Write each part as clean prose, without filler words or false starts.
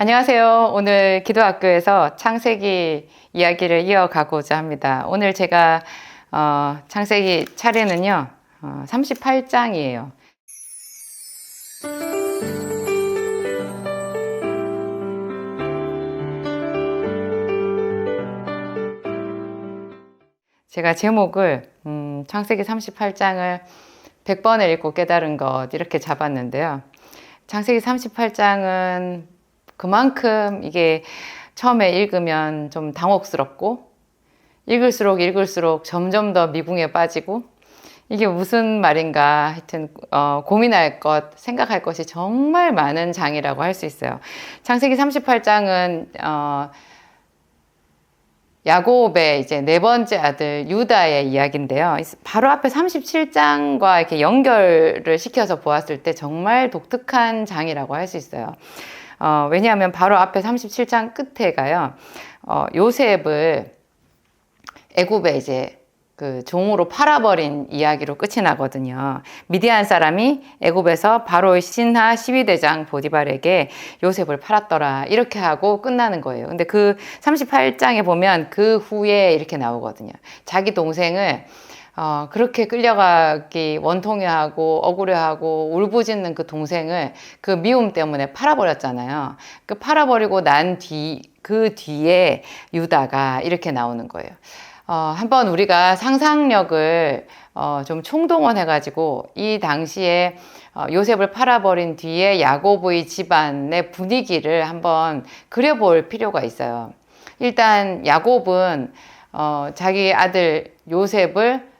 안녕하세요. 오늘 기도학교에서 창세기 이야기를 이어가고자 합니다. 오늘 제가 창세기 차례는요 38장이에요. 제가 제목을 창세기 38장을 100번을 읽고 깨달은 것 이렇게 잡았는데요. 창세기 38장은 그만큼 이게 처음에 읽으면 좀 당혹스럽고 읽을수록 점점 더 미궁에 빠지고 이게 무슨 말인가 하여튼 고민할 것, 생각할 것이 정말 많은 장이라고 할 수 있어요. 창세기 38장은 야곱의 이제 네 번째 아들 유다의 이야기인데요. 바로 앞에 37장과 이렇게 연결을 시켜서 보았을 때 정말 독특한 장이라고 할 수 있어요. 왜냐하면 바로 앞에 37장 끝에가요. 요셉을 애굽에 이제 그 종으로 팔아버린 이야기로 끝이 나거든요. 미디안 사람이 애굽에서 바로의 신하 12대장 보디발에게 요셉을 팔았더라 이렇게 하고 끝나는 거예요. 근데 그 38장에 보면 그 후에 이렇게 나오거든요. 자기 동생을 그렇게 끌려가기 원통해하고 억울해하고 울부짖는 그 동생을 그 미움 때문에 팔아버렸잖아요. 그 팔아버리고 난 그 뒤에 유다가 이렇게 나오는 거예요. 한번 우리가 상상력을 좀 총동원해가지고 이 당시에 요셉을 팔아버린 뒤에 야곱의 집안의 분위기를 한번 그려볼 필요가 있어요. 일단 야곱은 자기 아들 요셉을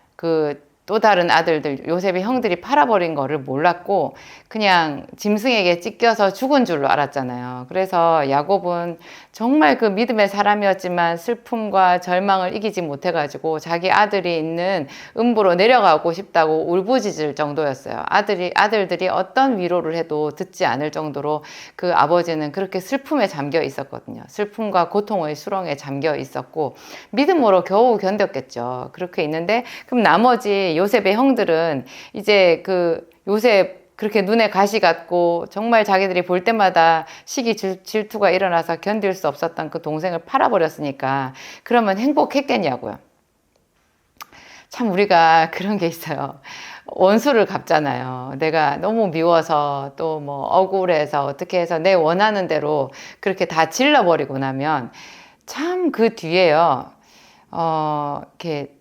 또 다른 아들들 요셉의 형들이 팔아버린 거를 몰랐고 그냥 짐승에게 찢겨서 죽은 줄로 알았잖아요. 그래서 야곱은 정말 그 믿음의 사람이었지만 슬픔과 절망을 이기지 못해가지고 자기 아들이 있는 음부로 내려가고 싶다고 울부짖을 정도였어요. 아들들이 어떤 위로를 해도 듣지 않을 정도로 그 아버지는 그렇게 슬픔에 잠겨 있었거든요. 슬픔과 고통의 수렁에 잠겨 있었고 믿음으로 겨우 견뎠겠죠. 그렇게 있는데 그럼 나머지 요셉의 형들은 이제 그 요셉 그렇게 눈에 가시 같고 정말 자기들이 볼 때마다 시기 질투가 일어나서 견딜 수 없었던 그 동생을 팔아버렸으니까 그러면 행복했겠냐고요. 참 우리가 그런 게 있어요. 원수를 갚잖아요. 내가 너무 미워서 또 뭐 억울해서 어떻게 해서 내 원하는 대로 그렇게 다 질러버리고 나면 참 그 뒤에요. 이렇게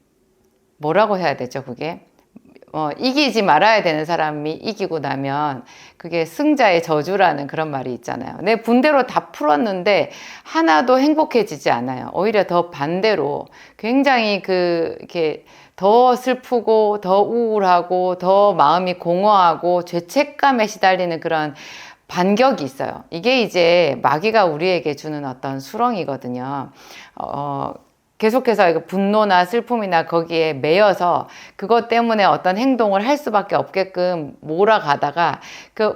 뭐라고 해야 되죠, 그게? 이기지 말아야 되는 사람이 이기고 나면 그게 승자의 저주라는 그런 말이 있잖아요. 내 분대로 다 풀었는데 하나도 행복해지지 않아요. 오히려 더 반대로 굉장히 이렇게 더 슬프고 더 우울하고 더 마음이 공허하고 죄책감에 시달리는 그런 반격이 있어요. 이게 이제 마귀가 우리에게 주는 어떤 수렁이거든요. 계속해서 분노나 슬픔이나 거기에 매여서 그것 때문에 어떤 행동을 할 수밖에 없게끔 몰아가다가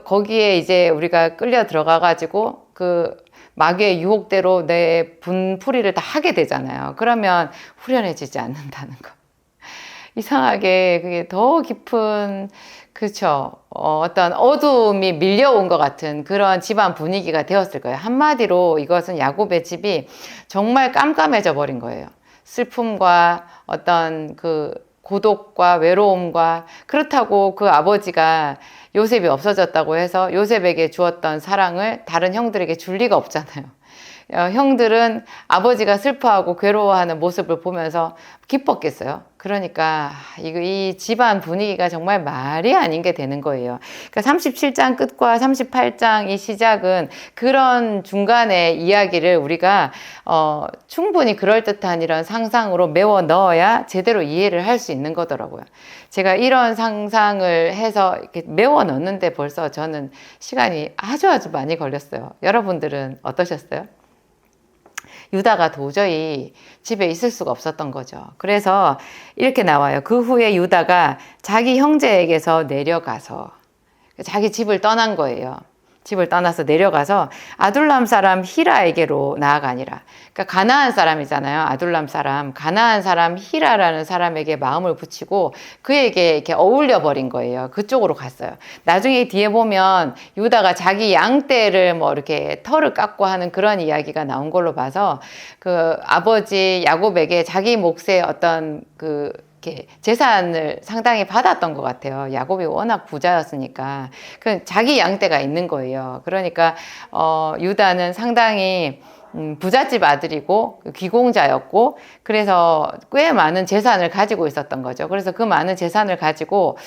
거기에 이제 우리가 끌려 들어가가지고 그 마귀의 유혹대로 내 분풀이를 다 하게 되잖아요. 그러면 후련해지지 않는다는 거. 이상하게 그게 더 깊은 그렇죠. 어떤 어두움이 밀려온 것 같은 그런 집안 분위기가 되었을 거예요. 한마디로 이것은 야곱의 집이 정말 깜깜해져 버린 거예요. 슬픔과 어떤 그 고독과 외로움과 그렇다고 그 아버지가 요셉이 없어졌다고 해서 요셉에게 주었던 사랑을 다른 형들에게 줄 리가 없잖아요. 형들은 아버지가 슬퍼하고 괴로워하는 모습을 보면서 기뻤겠어요. 그러니까 이 집안 분위기가 정말 말이 아닌 게 되는 거예요. 그러니까 37장 끝과 38장 이 시작은 그런 중간의 이야기를 우리가 충분히 그럴듯한 이런 상상으로 메워 넣어야 제대로 이해를 할 수 있는 거더라고요. 제가 이런 상상을 해서 이렇게 메워 넣는데 벌써 저는 시간이 아주 많이 걸렸어요. 여러분들은 어떠셨어요? 유다가 도저히 집에 있을 수가 없었던 거죠. 그래서 이렇게 나와요. 그 후에 유다가 자기 형제에게서 내려가서 자기 집을 떠난 거예요. 집을 떠나서 내려가서 아둘람 사람 히라에게로 나아가니라. 그러니까 가나안 사람이잖아요. 아둘람 사람. 가나안 사람 히라라는 사람에게 마음을 붙이고 그에게 이렇게 어울려 버린 거예요. 그쪽으로 갔어요. 나중에 뒤에 보면 유다가 자기 양떼를 뭐 이렇게 털을 깎고 하는 그런 이야기가 나온 걸로 봐서 그 아버지 야곱에게 자기 몫의 어떤 그 재산을 상당히 받았던 것 같아요. 야곱이 워낙 부자였으니까. 그 자기 양떼가 있는 거예요. 그러니까 유다는 상당히 부잣집 아들이고 귀공자였고 그래서 꽤 많은 재산을 가지고 있었던 거죠. 그래서 그 많은 재산을 가지고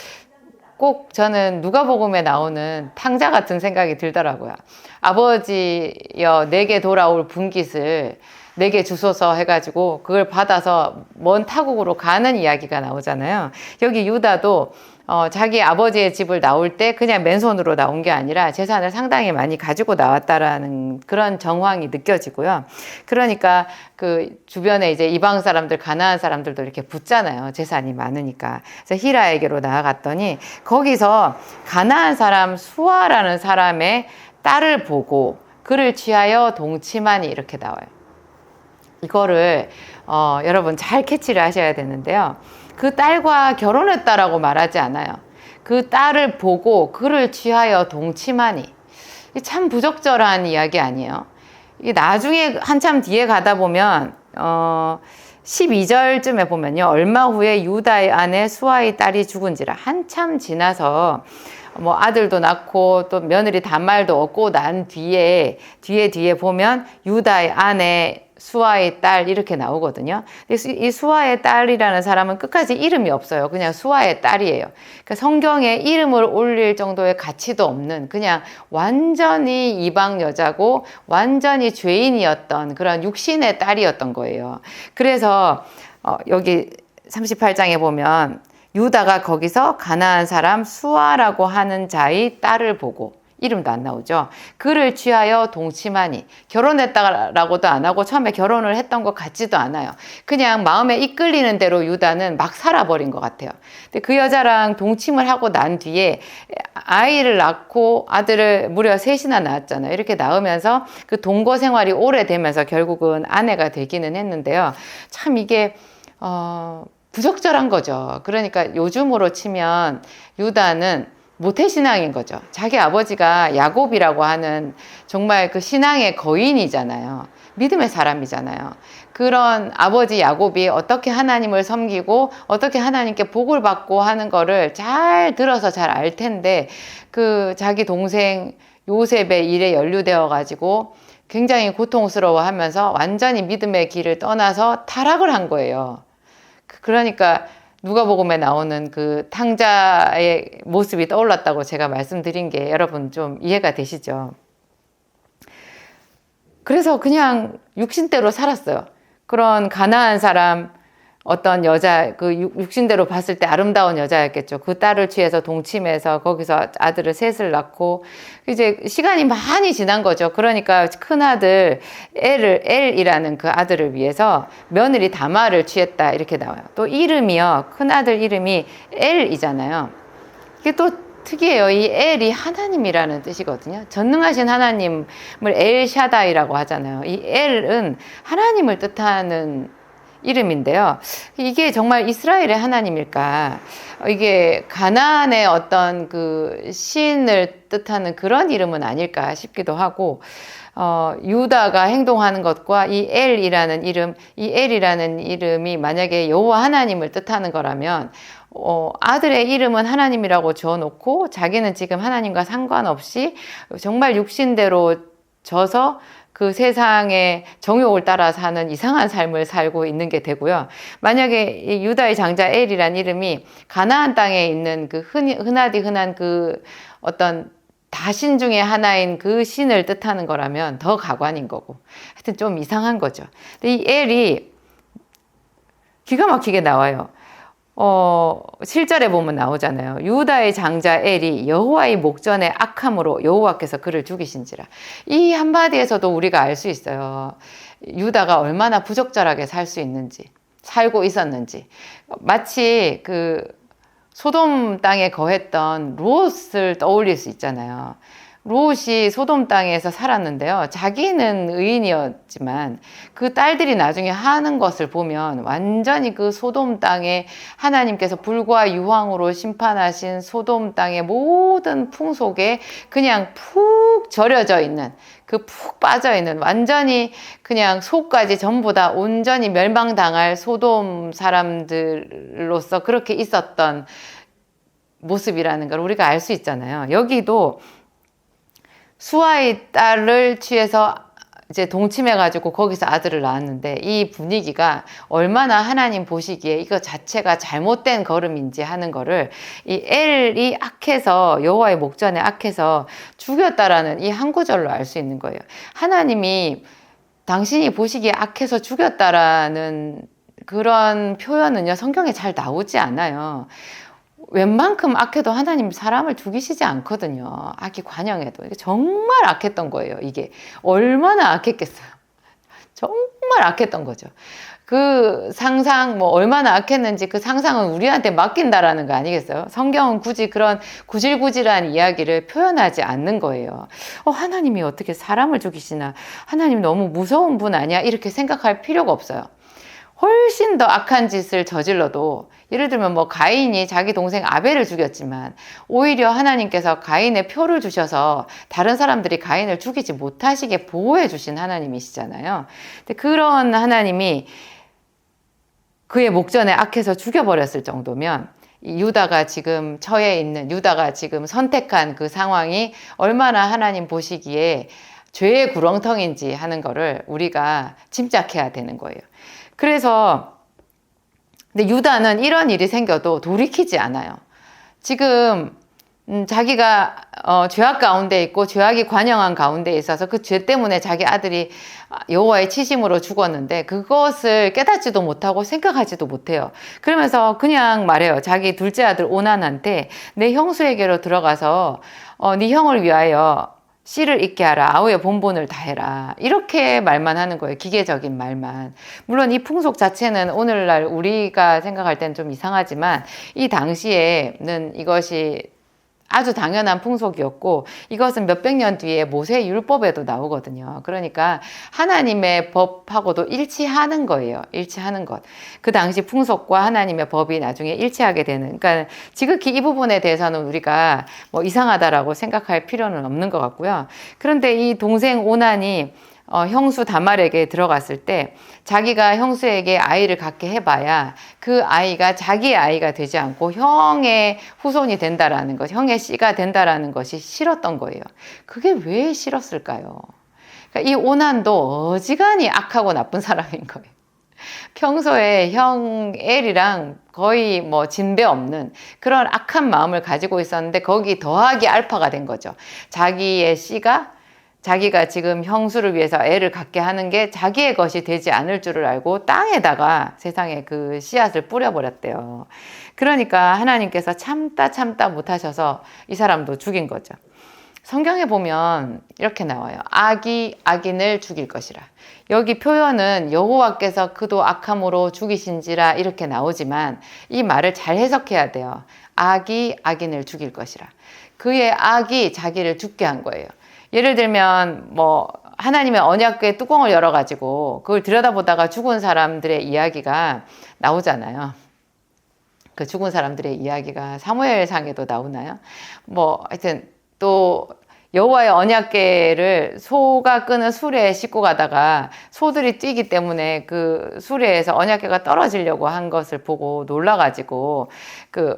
꼭 저는 누가복음에 나오는 탕자 같은 생각이 들더라고요. 아버지여 내게 돌아올 분깃을 내게 주소서 해가지고 그걸 받아서 먼 타국으로 가는 이야기가 나오잖아요. 여기 유다도 자기 아버지의 집을 나올 때 그냥 맨손으로 나온 게 아니라 재산을 상당히 많이 가지고 나왔다라는 그런 정황이 느껴지고요. 그러니까 그 주변에 이제 이방 사람들, 가나안 사람들도 이렇게 붙잖아요. 재산이 많으니까. 그래서 히라에게로 나아갔더니 거기서 가나안 사람 수아라는 사람의 딸을 보고 그를 취하여 동침하니 이렇게 나와요. 이거를 여러분 잘 캐치를 하셔야 되는데요. 그 딸과 결혼했다라고 말하지 않아요. 그 딸을 보고 그를 취하여 동침하니. 참 부적절한 이야기 아니에요. 이게 나중에 한참 뒤에 가다 보면 12절쯤에 보면요. 얼마 후에 유다의 아내 수아의 딸이 죽은지라. 한참 지나서 뭐 아들도 낳고 또 며느리 단말도 얻고 난 뒤에 보면 유다의 아내 수아의 딸 이렇게 나오거든요. 이 수아의 딸이라는 사람은 끝까지 이름이 없어요. 그냥 수아의 딸이에요. 그러니까 성경에 이름을 올릴 정도의 가치도 없는 그냥 완전히 이방 여자고 완전히 죄인이었던 그런 육신의 딸이었던 거예요. 그래서 여기 38장에 보면 유다가 거기서 가나안 사람 수아라고 하는 자의 딸을 보고 이름도 안 나오죠. 그를 취하여 동침하니. 결혼했다라고도 안 하고 처음에 결혼을 했던 것 같지도 않아요. 그냥 마음에 이끌리는 대로 유다는 막 살아버린 것 같아요. 근데 그 여자랑 동침을 하고 난 뒤에 아이를 낳고 아들을 무려 셋이나 낳았잖아요. 이렇게 낳으면서 그 동거 생활이 오래되면서 결국은 아내가 되기는 했는데요. 참 이게 부적절한 거죠. 그러니까 요즘으로 치면 유다는 모태신앙인 거죠. 자기 아버지가 야곱이라고 하는 정말 그 신앙의 거인이잖아요. 믿음의 사람이잖아요. 그런 아버지 야곱이 어떻게 하나님을 섬기고 어떻게 하나님께 복을 받고 하는 거를 잘 들어서 잘 알 텐데 그 자기 동생 요셉의 일에 연루되어 가지고 굉장히 고통스러워 하면서 완전히 믿음의 길을 떠나서 타락을 한 거예요. 그러니까 누가복음에 나오는 그 탕자의 모습이 떠올랐다고 제가 말씀드린 게 여러분 좀 이해가 되시죠? 그래서 그냥 육신대로 살았어요. 그런 가나안 사람 어떤 여자, 그 육신대로 봤을 때 아름다운 여자였겠죠. 그 딸을 취해서 동침해서 거기서 아들을 셋을 낳고 이제 시간이 많이 지난 거죠. 그러니까 큰아들 엘이라는 그 아들을 위해서 며느리 다말을 취했다 이렇게 나와요. 또 이름이요. 큰아들 이름이 엘이잖아요. 이게 또 특이해요. 이 엘이 하나님이라는 뜻이거든요. 전능하신 하나님을 엘샤다이라고 하잖아요. 이 엘은 하나님을 뜻하는 이름인데요. 이게 정말 이스라엘의 하나님일까? 이게 가나안의 어떤 그 신을 뜻하는 그런 이름은 아닐까 싶기도 하고, 유다가 행동하는 것과 이 엘이라는 이름, 이 엘이라는 이름이 만약에 여호와 하나님을 뜻하는 거라면, 아들의 이름은 하나님이라고 지어놓고 자기는 지금 하나님과 상관없이 정말 육신대로 져서 그 세상의 정욕을 따라 사는 이상한 삶을 살고 있는 게 되고요. 만약에 유다의 장자 엘이란 이름이 가나안 땅에 있는 그 흔하디 흔한 그 어떤 다신 중에 하나인 그 신을 뜻하는 거라면 더 가관인 거고. 하여튼 좀 이상한 거죠. 근데 이 엘이 기가 막히게 나와요. 7절에 보면 나오잖아요. 유다의 장자 엘이 여호와의 목전에 악함으로 여호와께서 그를 죽이신지라. 이 한마디에서도 우리가 알 수 있어요. 유다가 얼마나 부적절하게 살고 있었는지. 마치 그 소돔 땅에 거했던 롯을 떠올릴 수 있잖아요. 롯이 소돔 땅에서 살았는데요. 자기는 의인이었지만 그 딸들이 나중에 하는 것을 보면 완전히 그 소돔 땅에 하나님께서 불과 유황으로 심판하신 소돔 땅의 모든 풍속에 그냥 푹 절여져 있는, 그 푹 빠져 있는, 완전히 그냥 속까지 전부 다 온전히 멸망당할 소돔 사람들로서 그렇게 있었던 모습이라는 걸 우리가 알 수 있잖아요. 여기도 수아의 딸을 취해서 이제 동침해가지고 거기서 아들을 낳았는데, 이 분위기가 얼마나 하나님 보시기에 이거 자체가 잘못된 걸음인지 하는 거를 이 엘이 악해서, 여호와의 목전에 악해서 죽였다라는 이 한 구절로 알 수 있는 거예요. 하나님이 당신이 보시기에 악해서 죽였다라는 그런 표현은요, 성경에 잘 나오지 않아요. 웬만큼 악해도 하나님 사람을 죽이시지 않거든요. 악이 관영해도. 이게 정말 악했던 거예요. 이게 얼마나 악했겠어요. 정말 악했던 거죠. 그 상상, 뭐 얼마나 악했는지 그 상상은 우리한테 맡긴다라는 거 아니겠어요? 성경은 굳이 그런 구질구질한 이야기를 표현하지 않는 거예요. 하나님이 어떻게 사람을 죽이시나? 하나님 너무 무서운 분 아니야? 이렇게 생각할 필요가 없어요. 훨씬 더 악한 짓을 저질러도, 예를 들면 뭐 가인이 자기 동생 아벨을 죽였지만 오히려 하나님께서 가인의 표를 주셔서 다른 사람들이 가인을 죽이지 못하시게 보호해 주신 하나님이시잖아요. 근데 그런 하나님이 그의 목전에 악해서 죽여버렸을 정도면, 유다가 지금 처해 있는, 유다가 지금 선택한 그 상황이 얼마나 하나님 보시기에 죄의 구렁텅인지 하는 거를 우리가 짐작해야 되는 거예요. 그래서 근데 유다는 이런 일이 생겨도 돌이키지 않아요. 지금 자기가 죄악 가운데 있고 죄악이 관영한 가운데 있어서 그 죄 때문에 자기 아들이 여호와의 치심으로 죽었는데 그것을 깨닫지도 못하고 생각하지도 못해요. 그러면서 그냥 말해요. 자기 둘째 아들 오난한테 내 형수에게로 들어가서 네 형을 위하여 씨를 잊게 하라. 아우의 본분을 다해라. 이렇게 말만 하는 거예요. 기계적인 말만. 물론 이 풍속 자체는 오늘날 우리가 생각할 때는 좀 이상하지만 이 당시에는 이것이 아주 당연한 풍속이었고, 이것은 몇백 년 뒤에 모세 율법에도 나오거든요. 그러니까 하나님의 법하고도 일치하는 거예요. 일치하는 것. 그 당시 풍속과 하나님의 법이 나중에 일치하게 되는, 그러니까 지극히 이 부분에 대해서는 우리가 뭐 이상하다라고 생각할 필요는 없는 것 같고요. 그런데 이 동생 오난이 형수 다말에게 들어갔을 때 자기가 형수에게 아이를 갖게 해봐야 그 아이가 자기의 아이가 되지 않고 형의 후손이 된다라는 것, 형의 씨가 된다라는 것이 싫었던 거예요. 그게 왜 싫었을까요? 그러니까 이 오난도 어지간히 악하고 나쁜 사람인 거예요. 평소에 형 엘이랑 거의 뭐 진배 없는 그런 악한 마음을 가지고 있었는데 거기 더하기 알파가 된 거죠. 자기의 씨가, 자기가 지금 형수를 위해서 애를 갖게 하는 게 자기의 것이 되지 않을 줄을 알고 땅에다가 세상에 그 씨앗을 뿌려버렸대요. 그러니까 하나님께서 참다 못하셔서 이 사람도 죽인 거죠. 성경에 보면 이렇게 나와요. 악이 악인을 죽일 것이라. 여기 표현은 여호와께서 그도 악함으로 죽이신지라 이렇게 나오지만 이 말을 잘 해석해야 돼요. 악이 악인을 죽일 것이라. 그의 악이 자기를 죽게 한 거예요. 예를 들면 뭐 하나님의 언약궤 뚜껑을 열어가지고 그걸 들여다보다가 죽은 사람들의 이야기가 나오잖아요. 그 죽은 사람들의 이야기가 사무엘상에도 나오나요? 뭐 하여튼 또 여호와의 언약궤를 소가 끄는 수레에 싣고 가다가 소들이 뛰기 때문에 그 수레에서 언약궤가 떨어지려고 한 것을 보고 놀라가지고 그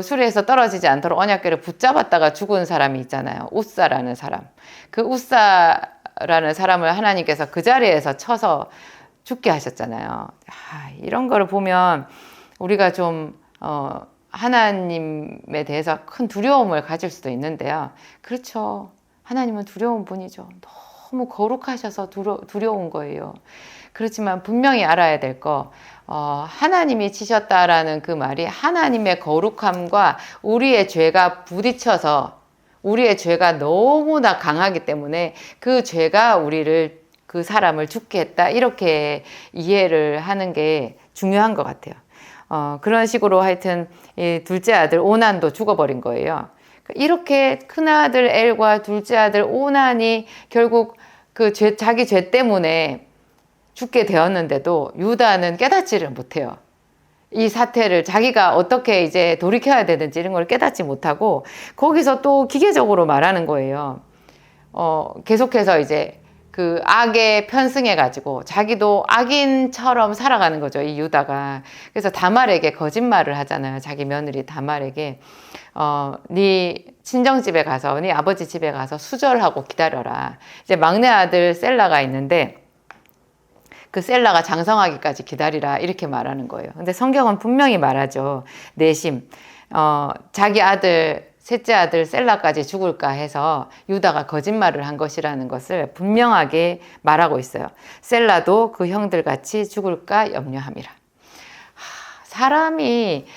수레에서 떨어지지 않도록 언약궤를 붙잡았다가 죽은 사람이 있잖아요. 웃사라는 사람. 그 웃사라는 사람을 하나님께서 그 자리에서 쳐서 죽게 하셨잖아요. 이런 거를 보면 우리가 좀 하나님에 대해서 큰 두려움을 가질 수도 있는데요. 그렇죠. 하나님은 두려운 분이죠. 너무 거룩하셔서 두려운 거예요. 그렇지만 분명히 알아야 될 거, 하나님이 치셨다라는 그 말이 하나님의 거룩함과 우리의 죄가 부딪혀서 우리의 죄가 너무나 강하기 때문에 그 죄가 그 사람을 죽게 했다. 이렇게 이해를 하는 게 중요한 것 같아요. 그런 식으로 하여튼 이 둘째 아들 오난도 죽어버린 거예요. 이렇게 큰아들 엘과 둘째 아들 오난이 결국 자기 죄 때문에 죽게 되었는데도 유다는 깨닫지를 못해요. 이 사태를 자기가 어떻게 이제 돌이켜야 되는지 이런 걸 깨닫지 못하고 거기서 또 기계적으로 말하는 거예요. 계속해서 이제 그 악에 편승해가지고 자기도 악인처럼 살아가는 거죠, 이 유다가. 그래서 다말에게 거짓말을 하잖아요. 자기 며느리 다말에게 네 친정집에 가서 네 아버지 집에 가서 수절하고 기다려라. 이제 막내 아들 셀라가 있는데 그 셀라가 장성하기까지 기다리라 이렇게 말하는 거예요. 근데 성경은 분명히 말하죠. 내심 자기 아들 셋째 아들 셀라까지 죽을까 해서 유다가 거짓말을 한 것이라는 것을 분명하게 말하고 있어요. 셀라도 그 형들 같이 죽을까 염려함이라. 사람이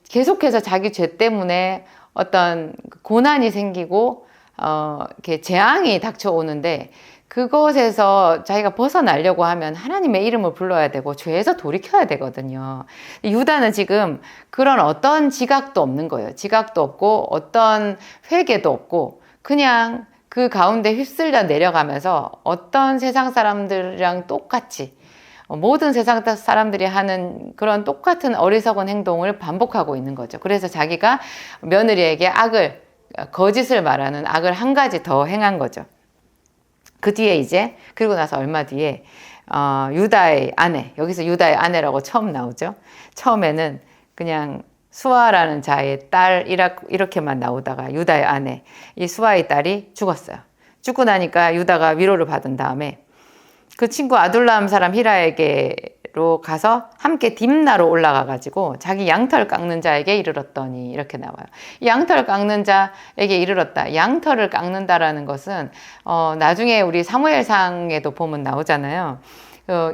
계속해서 자기 죄 때문에 어떤 고난이 생기고 이렇게 재앙이 닥쳐오는데 그것에서 자기가 벗어나려고 하면 하나님의 이름을 불러야 되고 죄에서 돌이켜야 되거든요. 유다는 지금 그런 어떤 지각도 없는 거예요. 지각도 없고 어떤 회개도 없고 그냥 그 가운데 휩쓸려 내려가면서 어떤 세상 사람들이랑 똑같이 모든 세상 사람들이 하는 그런 똑같은 어리석은 행동을 반복하고 있는 거죠. 그래서 자기가 며느리에게 거짓을 말하는 악을 한 가지 더 행한 거죠. 그 뒤에 이제 그리고 나서 얼마 뒤에 유다의 아내, 여기서 유다의 아내라고 처음 나오죠. 처음에는 그냥 수아라는 자의 딸 이렇게만 나오다가 유다의 아내, 이 수아의 딸이 죽었어요. 죽고 나니까 유다가 위로를 받은 다음에 그 친구 아둘람 사람 히라에게로 가서 함께 딥나로 올라가 가지고 자기 양털 깎는 자에게 이르렀더니 이렇게 나와요. 이 양털 깎는 자에게 이르렀다. 양털을 깎는다라는 것은 나중에 우리 사무엘상에도 보면 나오잖아요.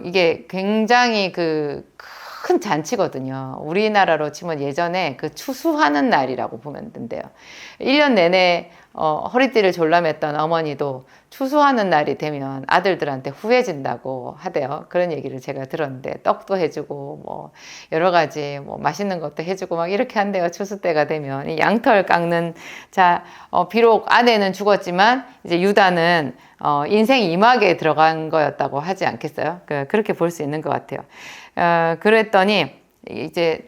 이게 굉장히 큰 잔치거든요. 우리나라로 치면 예전에 추수하는 날이라고 보면 된대요. 1년 내내 허리띠를 졸라맸던 어머니도 추수하는 날이 되면 아들들한테 후회진다고 하대요. 그런 얘기를 제가 들었는데 떡도 해주고 뭐 여러 가지 뭐 맛있는 것도 해주고 막 이렇게 한대요. 추수 때가 되면. 이 양털 깎는 자 비록 아내는 죽었지만 이제 유다는 인생 이막에 들어간 거였다고 하지 않겠어요? 그렇게 볼 수 있는 것 같아요. 그랬더니 이제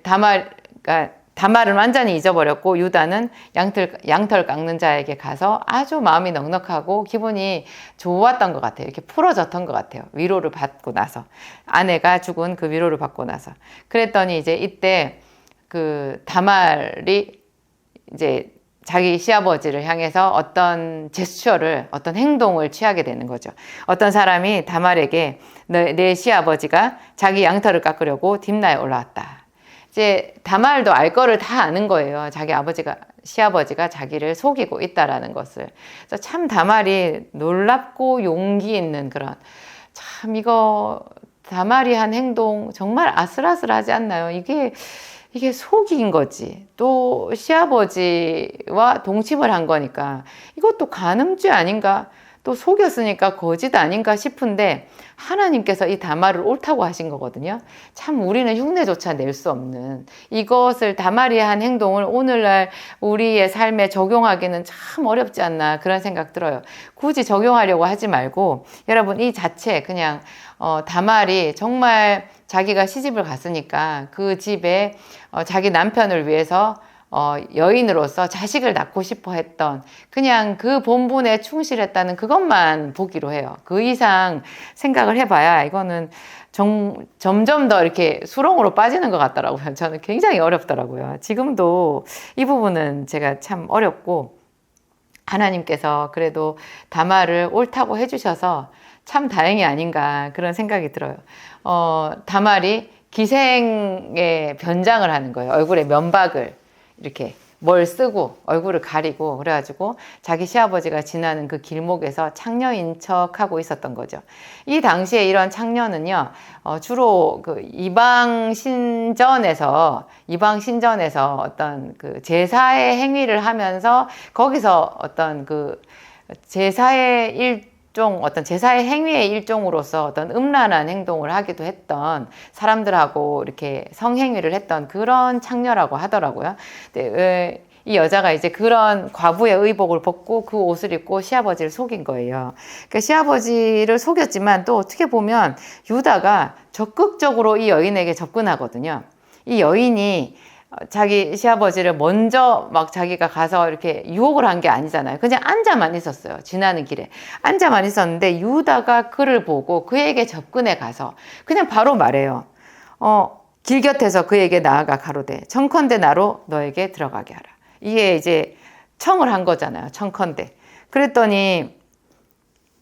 다말은 완전히 잊어버렸고 유다는 양털 깎는 자에게 가서 아주 마음이 넉넉하고 기분이 좋았던 것 같아요. 이렇게 풀어졌던 것 같아요. 위로를 받고 나서 아내가 죽은 그 위로를 받고 나서 그랬더니 이제 이때 다말이 이제 자기 시아버지를 향해서 어떤 어떤 행동을 취하게 되는 거죠. 어떤 사람이 다말에게 내 시아버지가 자기 양털을 깎으려고 딥나에 올라왔다. 이제 다말도 알 거를 다 아는 거예요. 시아버지가 자기를 속이고 있다라는 것을. 그래서 참 다말이 놀랍고 용기 있는 이거 다말이 한 행동 정말 아슬아슬하지 않나요? 이게 속인 거지. 또 시아버지와 동침을 한 거니까 이것도 간음죄 아닌가? 또 속였으니까 거짓 아닌가 싶은데 하나님께서 이 다말을 옳다고 하신 거거든요. 참 우리는 흉내조차 낼 수 없는 이것을 다말이 한 행동을 오늘날 우리의 삶에 적용하기는 참 어렵지 않나 그런 생각 들어요. 굳이 적용하려고 하지 말고 여러분 이 자체 그냥 다말이 정말 자기가 시집을 갔으니까 그 집에 자기 남편을 위해서 여인으로서 자식을 낳고 싶어 했던 그냥 그 본분에 충실했다는 그것만 보기로 해요. 그 이상 생각을 해봐야 이거는 점점 더 이렇게 수렁으로 빠지는 것 같더라고요. 저는 굉장히 어렵더라고요. 지금도 이 부분은 제가 참 어렵고 하나님께서 그래도 다말을 옳다고 해주셔서 참 다행이 아닌가 그런 생각이 들어요. 다말이 기생의 변장을 하는 거예요. 얼굴에 면박을 이렇게 뭘 쓰고 얼굴을 가리고 그래가지고 자기 시아버지가 지나는 그 길목에서 창녀인 척하고 있었던 거죠. 이 당시에 이런 창녀는요 주로 이방 신전에서 어떤 제사의 행위를 하면서 거기서 어떤 어떤 제사의 행위의 일종으로서 어떤 음란한 행동을 하기도 했던 사람들하고 이렇게 성행위를 했던 그런 창녀라고 하더라고요. 이 여자가 이제 그런 과부의 의복을 벗고 그 옷을 입고 시아버지를 속인 거예요. 그러니까 시아버지를 속였지만 또 어떻게 보면 유다가 적극적으로 이 여인에게 접근하거든요. 이 여인이 자기 시아버지를 먼저 막 자기가 가서 이렇게 유혹을 한 게 아니잖아요. 그냥 앉아만 있었어요. 지나는 길에. 앉아만 있었는데 유다가 그를 보고 그에게 접근해 가서 그냥 바로 말해요. 길 곁에서 그에게 나아가 가로되 청컨대 나로 너에게 들어가게 하라. 이게 이제 청을 한 거잖아요. 청컨대. 그랬더니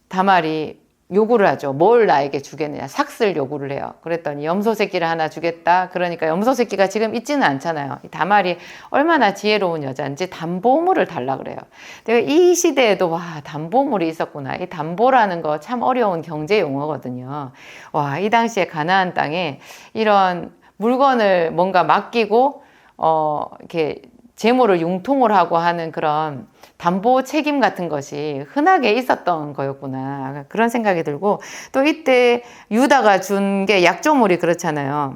다말이 요구를 하죠. 뭘 나에게 주겠느냐. 삭슬 요구를 해요. 그랬더니 염소 새끼를 하나 주겠다. 그러니까 염소 새끼가 지금 있지는 않잖아요. 다말이 얼마나 지혜로운 여자인지 담보물을 달라 그래요. 내가 이 시대에도 와, 담보물이 있었구나. 이 담보라는 거 참 어려운 경제 용어거든요. 와, 이 당시에 가나안 땅에 이런 물건을 뭔가 맡기고 이렇게 재물을 융통을 하고 하는 그런 담보 책임 같은 것이 흔하게 있었던 거였구나. 그런 생각이 들고, 또 이때 유다가 준 게 약조물이 그렇잖아요.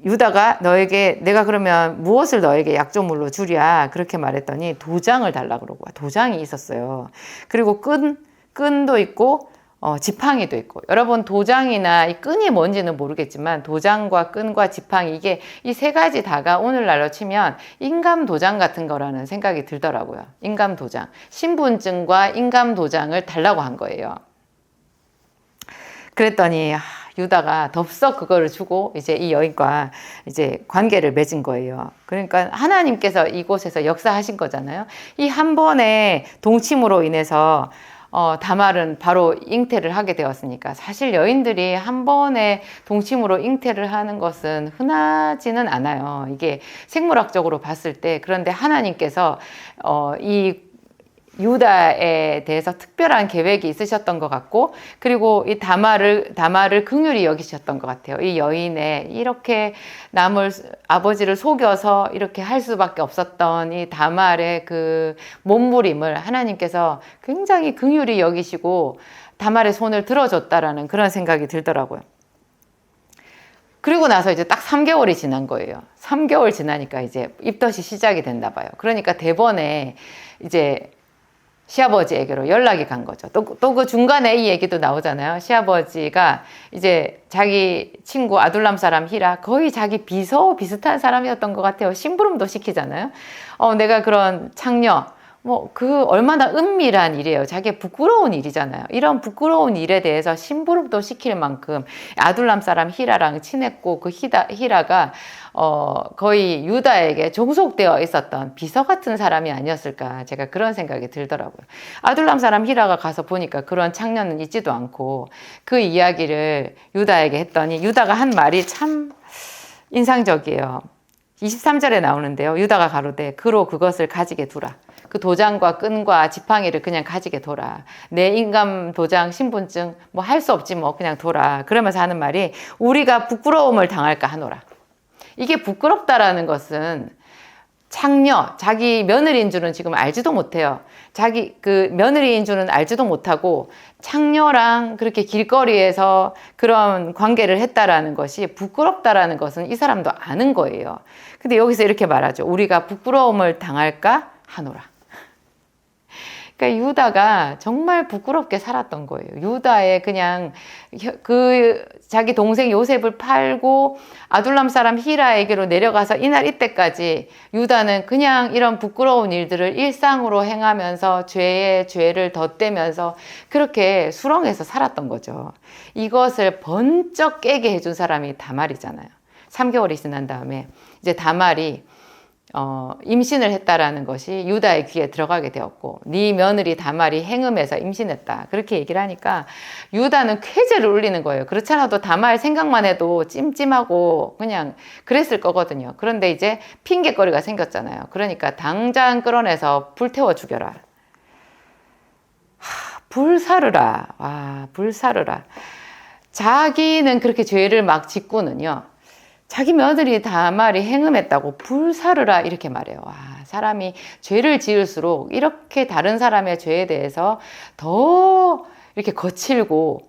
유다가 너에게, 내가 그러면 무엇을 너에게 약조물로 주랴? 그렇게 말했더니 도장을 달라 그러고, 도장이 있었어요. 그리고 끈도 있고, 지팡이도 있고. 여러분, 도장이나 이 끈이 뭔지는 모르겠지만 도장과 끈과 지팡이, 이게 이 세 가지 다가 오늘날로 치면 인감 도장 같은 거라는 생각이 들더라고요. 인감 도장. 신분증과 인감 도장을 달라고 한 거예요. 그랬더니 유다가 덥석 그거를 주고 이제 이 여인과 이제 관계를 맺은 거예요. 그러니까 하나님께서 이곳에서 역사하신 거잖아요. 이 한 번의 동침으로 인해서 다말은 바로 잉태를 하게 되었으니까, 사실 여인들이 한 번의 동침으로 잉태를 하는 것은 흔하지는 않아요. 이게 생물학적으로 봤을 때. 그런데 하나님께서 이 유다에 대해서 특별한 계획이 있으셨던 것 같고, 그리고 이 다말을 긍휼히 여기셨던 것 같아요. 이 여인의 이렇게 아버지를 속여서 이렇게 할 수밖에 없었던 이 다말의 그 몸부림을 하나님께서 굉장히 긍휼히 여기시고 다말의 손을 들어줬다라는 그런 생각이 들더라고요. 그리고 나서 이제 딱 3개월이 지난 거예요. 3개월 지나니까 이제 입덧이 시작이 됐나 봐요. 그러니까 대번에 이제 시아버지에게로 연락이 간 거죠. 또 그 중간에 이 얘기도 나오잖아요. 시아버지가 이제 자기 친구 아둘람 사람 히라, 거의 자기 비서 비슷한 사람이었던 것 같아요. 심부름도 시키잖아요. 내가 그런 창녀, 얼마나 은밀한 일이에요. 자기 부끄러운 일이잖아요. 이런 부끄러운 일에 대해서 심부름도 시킬 만큼 아둘람 사람 히라랑 친했고, 그 히라가 거의 유다에게 종속되어 있었던 비서 같은 사람이 아니었을까, 제가 그런 생각이 들더라고요. 아둘람 사람 히라가 가서 보니까 그런 창녀는 있지도 않고, 그 이야기를 유다에게 했더니 유다가 한 말이 참 인상적이에요. 23절에 나오는데요. 유다가 가로되 그로 그것을 가지게 두라. 그 도장과 끈과 지팡이를 그냥 가지게 둬라. 내 인감 도장, 신분증 할 수 없지 그냥 둬라. 그러면서 하는 말이 우리가 부끄러움을 당할까 하노라. 이게 부끄럽다라는 것은 창녀, 자기 며느리인 줄은 지금 알지도 못해요. 자기 그 며느리인 줄은 알지도 못하고 창녀랑 그렇게 길거리에서 그런 관계를 했다라는 것이 부끄럽다라는 것은 이 사람도 아는 거예요. 근데 여기서 이렇게 말하죠. 우리가 부끄러움을 당할까 하노라. 그러니까 유다가 정말 부끄럽게 살았던 거예요. 유다의 그냥 그 자기 동생 요셉을 팔고 아둘람 사람 히라에게로 내려가서 이날 이때까지 유다는 그냥 이런 부끄러운 일들을 일상으로 행하면서 죄에 죄를 덧대면서 그렇게 수렁에서 살았던 거죠. 이것을 번쩍 깨게 해준 사람이 다말이잖아요. 3개월이 지난 다음에 이제 다말이 임신을 했다라는 것이 유다의 귀에 들어가게 되었고, 네 며느리 다말이 행음해서 임신했다, 그렇게 얘기를 하니까 유다는 쾌재를 울리는 거예요. 그렇지 않아도 다말 생각만 해도 찜찜하고 그냥 그랬을 거거든요. 그런데 이제 핑계거리가 생겼잖아요. 그러니까 당장 끌어내서 불태워 죽여라. 불사르라. 와, 불사르라. 자기는 그렇게 죄를 막 짓고는요, 자기 며느리 다말이 행음했다고 불사르라 이렇게 말해요. 와, 사람이 죄를 지을수록 이렇게 다른 사람의 죄에 대해서 더 이렇게 거칠고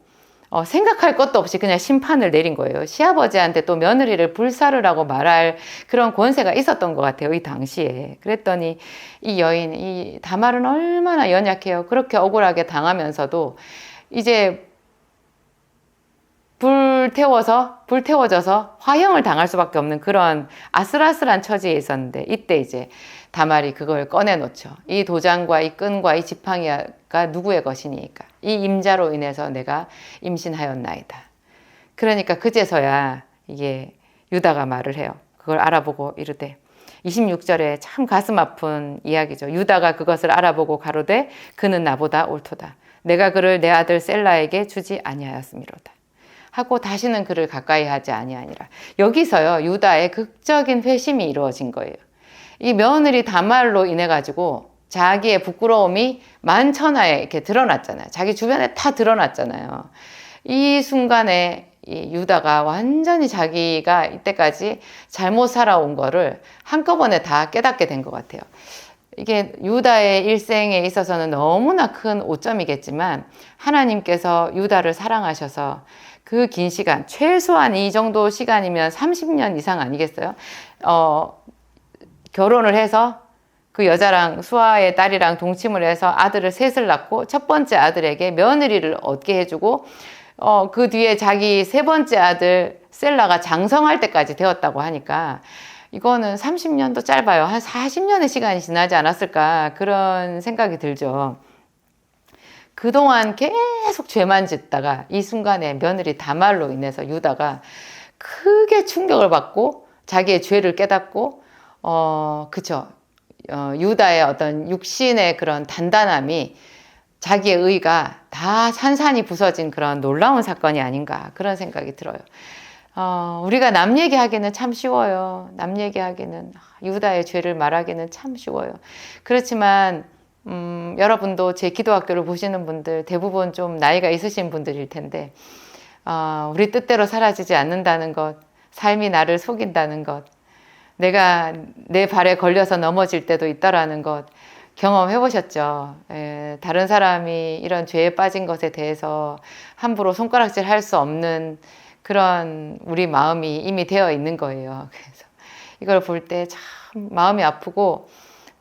생각할 것도 없이 그냥 심판을 내린 거예요. 시아버지한테 또 며느리를 불사르라고 말할 그런 권세가 있었던 것 같아요. 이 당시에. 그랬더니 이 여인, 이 다말은 얼마나 연약해요. 그렇게 억울하게 당하면서도 이제 불태워져서 화형을 당할 수밖에 없는 그런 아슬아슬한 처지에 있었는데, 이때 이제 다말이 그걸 꺼내놓죠. 이 도장과 이 끈과 이 지팡이가 누구의 것이니까? 이 임자로 인해서 내가 임신하였나이다. 그러니까 그제서야 이게 유다가 말을 해요. 그걸 알아보고 이르되, 26절에 참 가슴 아픈 이야기죠. 유다가 그것을 알아보고 가로되 그는 나보다 옳도다. 내가 그를 내 아들 셀라에게 주지 아니하였음이로다. 하고 다시는 그를 가까이 하지 아니하니라. 여기서요, 유다의 극적인 회심이 이루어진 거예요. 이 며느리 다말로 인해 가지고 자기의 부끄러움이 만천하에 이렇게 드러났잖아요. 자기 주변에 다 드러났잖아요. 이 순간에 이 유다가 완전히 자기가 이때까지 잘못 살아온 거를 한꺼번에 다 깨닫게 된 것 같아요. 이게 유다의 일생에 있어서는 너무나 큰 오점이겠지만, 하나님께서 유다를 사랑하셔서 그 긴 시간, 최소한 이 정도 시간이면 30년 이상 아니겠어요? 결혼을 해서 그 여자랑, 수아의 딸이랑 동침을 해서 아들을 셋을 낳고, 첫 번째 아들에게 며느리를 얻게 해주고, 그 뒤에 자기 세 번째 아들 셀라가 장성할 때까지 되었다고 하니까, 이거는 30년도 짧아요. 한 40년의 시간이 지나지 않았을까, 그런 생각이 들죠. 그동안 계속 죄만 짓다가 이 순간에 며느리 다말로 인해서 유다가 크게 충격을 받고 자기의 죄를 깨닫고, 그쵸. 유다의 어떤 육신의 그런 단단함이, 자기의 의가 다 산산이 부서진 그런 놀라운 사건이 아닌가, 그런 생각이 들어요. 우리가 남 얘기하기는 참 쉬워요. 남 얘기하기는, 유다의 죄를 말하기는 참 쉬워요. 그렇지만 여러분도 제 기도학교를 보시는 분들 대부분 좀 나이가 있으신 분들일 텐데, 우리 뜻대로 사라지지 않는다는 것, 삶이 나를 속인다는 것, 내가 내 발에 걸려서 넘어질 때도 있다라는 것 경험해 보셨죠? 다른 사람이 이런 죄에 빠진 것에 대해서 함부로 손가락질 할 수 없는 그런 우리 마음이 이미 되어 있는 거예요. 그래서 이걸 볼 때 참 마음이 아프고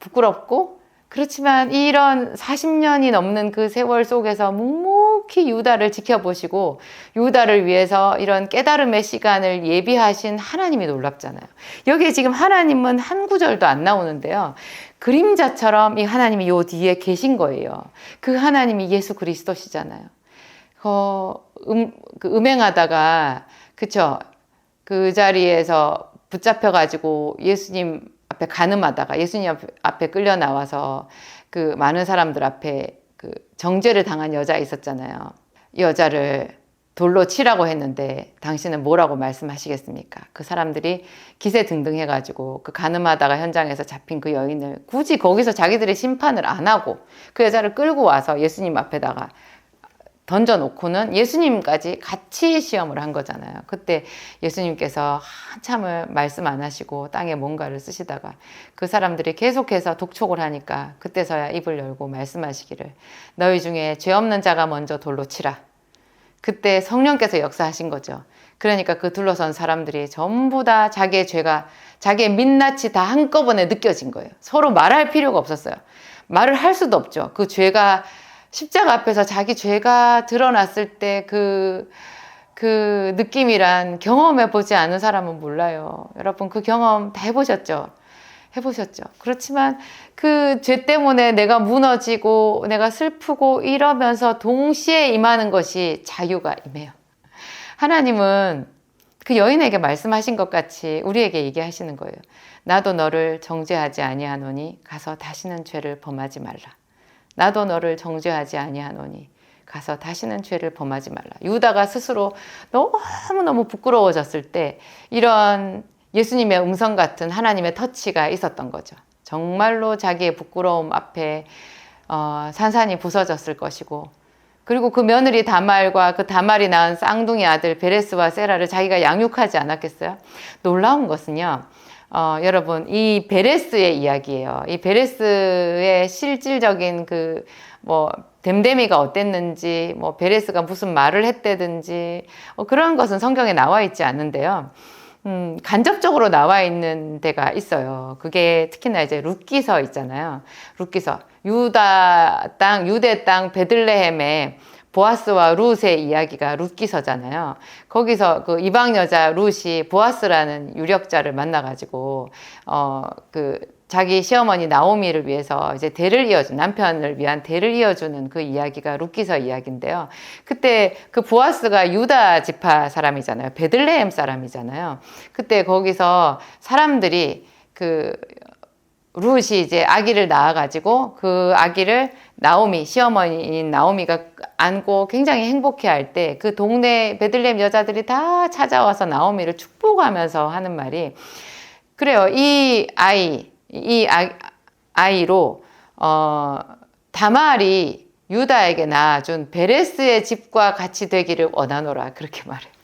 부끄럽고, 그렇지만 이런 40년이 넘는 그 세월 속에서 묵묵히 유다를 지켜보시고 유다를 위해서 이런 깨달음의 시간을 예비하신 하나님이 놀랍잖아요. 여기에 지금 하나님은 한 구절도 안 나오는데요. 그림자처럼 이 하나님이 요 뒤에 계신 거예요. 그 하나님이 예수 그리스도시잖아요. 음행하다가, 그쵸? 그 자리에서 붙잡혀가지고 예수님 앞에 간음하다가 예수님 앞에 끌려 나와서 그 많은 사람들 앞에 그 정죄를 당한 여자 있었잖아요. 이 여자를 돌로 치라고 했는데 당신은 뭐라고 말씀하시겠습니까? 그 사람들이 기세등등해가지고 그 간음하다가 현장에서 잡힌 그 여인을 굳이 거기서 자기들의 심판을 안 하고 그 여자를 끌고 와서 예수님 앞에다가 던져놓고는 예수님까지 같이 시험을 한 거잖아요. 그때 예수님께서 한참을 말씀 안 하시고 땅에 뭔가를 쓰시다가 그 사람들이 계속해서 독촉을 하니까 그때서야 입을 열고 말씀하시기를, 너희 중에 죄 없는 자가 먼저 돌로 치라. 그때 성령께서 역사하신 거죠. 그러니까 그 둘러선 사람들이 전부 다 자기의 죄가, 자기의 민낯이 다 한꺼번에 느껴진 거예요. 서로 말할 필요가 없었어요. 말을 할 수도 없죠. 그 죄가 십자가 앞에서 자기 죄가 드러났을 때 그 느낌이란 경험해 보지 않은 사람은 몰라요. 여러분 그 경험 다 해보셨죠? 해보셨죠? 그렇지만 그 죄 때문에 내가 무너지고 내가 슬프고 이러면서 동시에 임하는 것이 자유가 임해요. 하나님은 그 여인에게 말씀하신 것 같이 우리에게 얘기하시는 거예요. 나도 너를 정죄하지 아니하노니 가서 다시는 죄를 범하지 말라. 나도 너를 정죄하지 아니하노니 가서 다시는 죄를 범하지 말라. 유다가 스스로 너무너무 부끄러워졌을 때 이런 예수님의 음성 같은 하나님의 터치가 있었던 거죠. 정말로 자기의 부끄러움 앞에 산산이 부서졌을 것이고, 그리고 그 며느리 다말과 그 다말이 낳은 쌍둥이 아들 베레스와 세라를 자기가 양육하지 않았겠어요? 놀라운 것은요, 여러분 이 베레스의 이야기예요. 이 베레스의 실질적인 그 뭐 댐데미가 어땠는지, 뭐 베레스가 무슨 말을 했다든지 그런 것은 성경에 나와 있지 않는데요. 간접적으로 나와 있는 데가 있어요. 그게 특히나 이제 룻기서 있잖아요. 룻기서 유대 땅 베들레헴에 보아스와 룻의 이야기가 룻기서잖아요. 거기서 그 이방 여자 룻이 보아스라는 유력자를 만나가지고 자기 시어머니 나오미를 위해서 이제 대를 이어준 남편을 위한 대를 이어주는 그 이야기가 룻기서 이야기인데요. 그때 그 보아스가 유다 지파 사람이잖아요. 베들레헴 사람이잖아요. 그때 거기서 사람들이 룻이 이제 아기를 낳아가지고 그 아기를 시어머니인 나오미가 안고 굉장히 행복해 할 때 그 동네 베들레헴 여자들이 다 찾아와서 나오미를 축복하면서 하는 말이 그래요. 이 아이로 다말이 유다에게 낳아준 베레스의 집과 같이 되기를 원하노라 그렇게 말해요.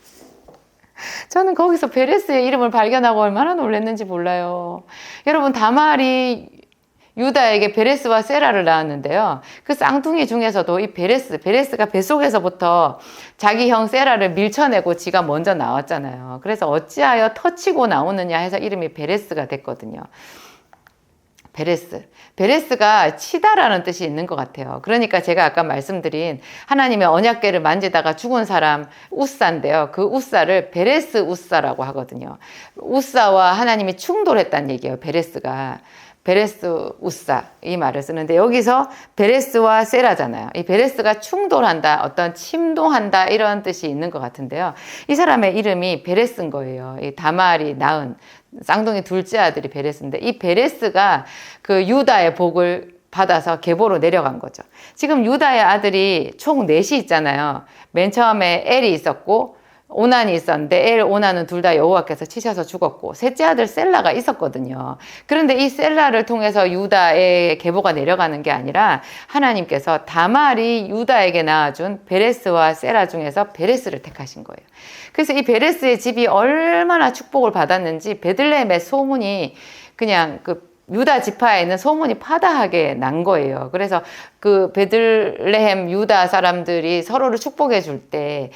저는 거기서 베레스의 이름을 발견하고 얼마나 놀랐는지 몰라요. 여러분 다말이 유다에게 베레스와 세라를 낳았는데요. 그 쌍둥이 중에서도 이 베레스가 뱃속에서부터 자기 형 세라를 밀쳐내고 지가 먼저 나왔잖아요. 그래서 어찌하여 터치고 나오느냐 해서 이름이 베레스가 됐거든요. 베레스가 치다라는 뜻이 있는 것 같아요. 그러니까 제가 아까 말씀드린 하나님의 언약궤를 만지다가 죽은 사람 우사인데요. 그 우사를 베레스 우사라고 하거든요. 우사와 하나님이 충돌했다는 얘기예요. 베레스 우사 이 말을 쓰는데 여기서 베레스와 세라잖아요. 이 베레스가 충돌한다, 어떤 침동한다 이런 뜻이 있는 것 같은데요. 이 사람의 이름이 베레스인 거예요. 이 다말이 낳은 쌍둥이 둘째 아들이 베레스인데 이 베레스가 그 유다의 복을 받아서 계보로 내려간 거죠. 지금 유다의 아들이 총 넷이 있잖아요. 맨 처음에 엘이 있었고 오난이 있었는데 오난은 둘 다 여호와께서 치셔서 죽었고 셋째 아들 셀라가 있었거든요. 그런데 이 셀라를 통해서 유다의 계보가 내려가는 게 아니라 하나님께서 다말이 유다에게 낳아준 베레스와 셀라 중에서 베레스를 택하신 거예요. 그래서 이 베레스의 집이 얼마나 축복을 받았는지 베들레헴의 소문이 그냥 유다 지파에는 소문이 파다하게 난 거예요. 그래서 그 베들레헴 유다 사람들이 서로를 축복해 줄 때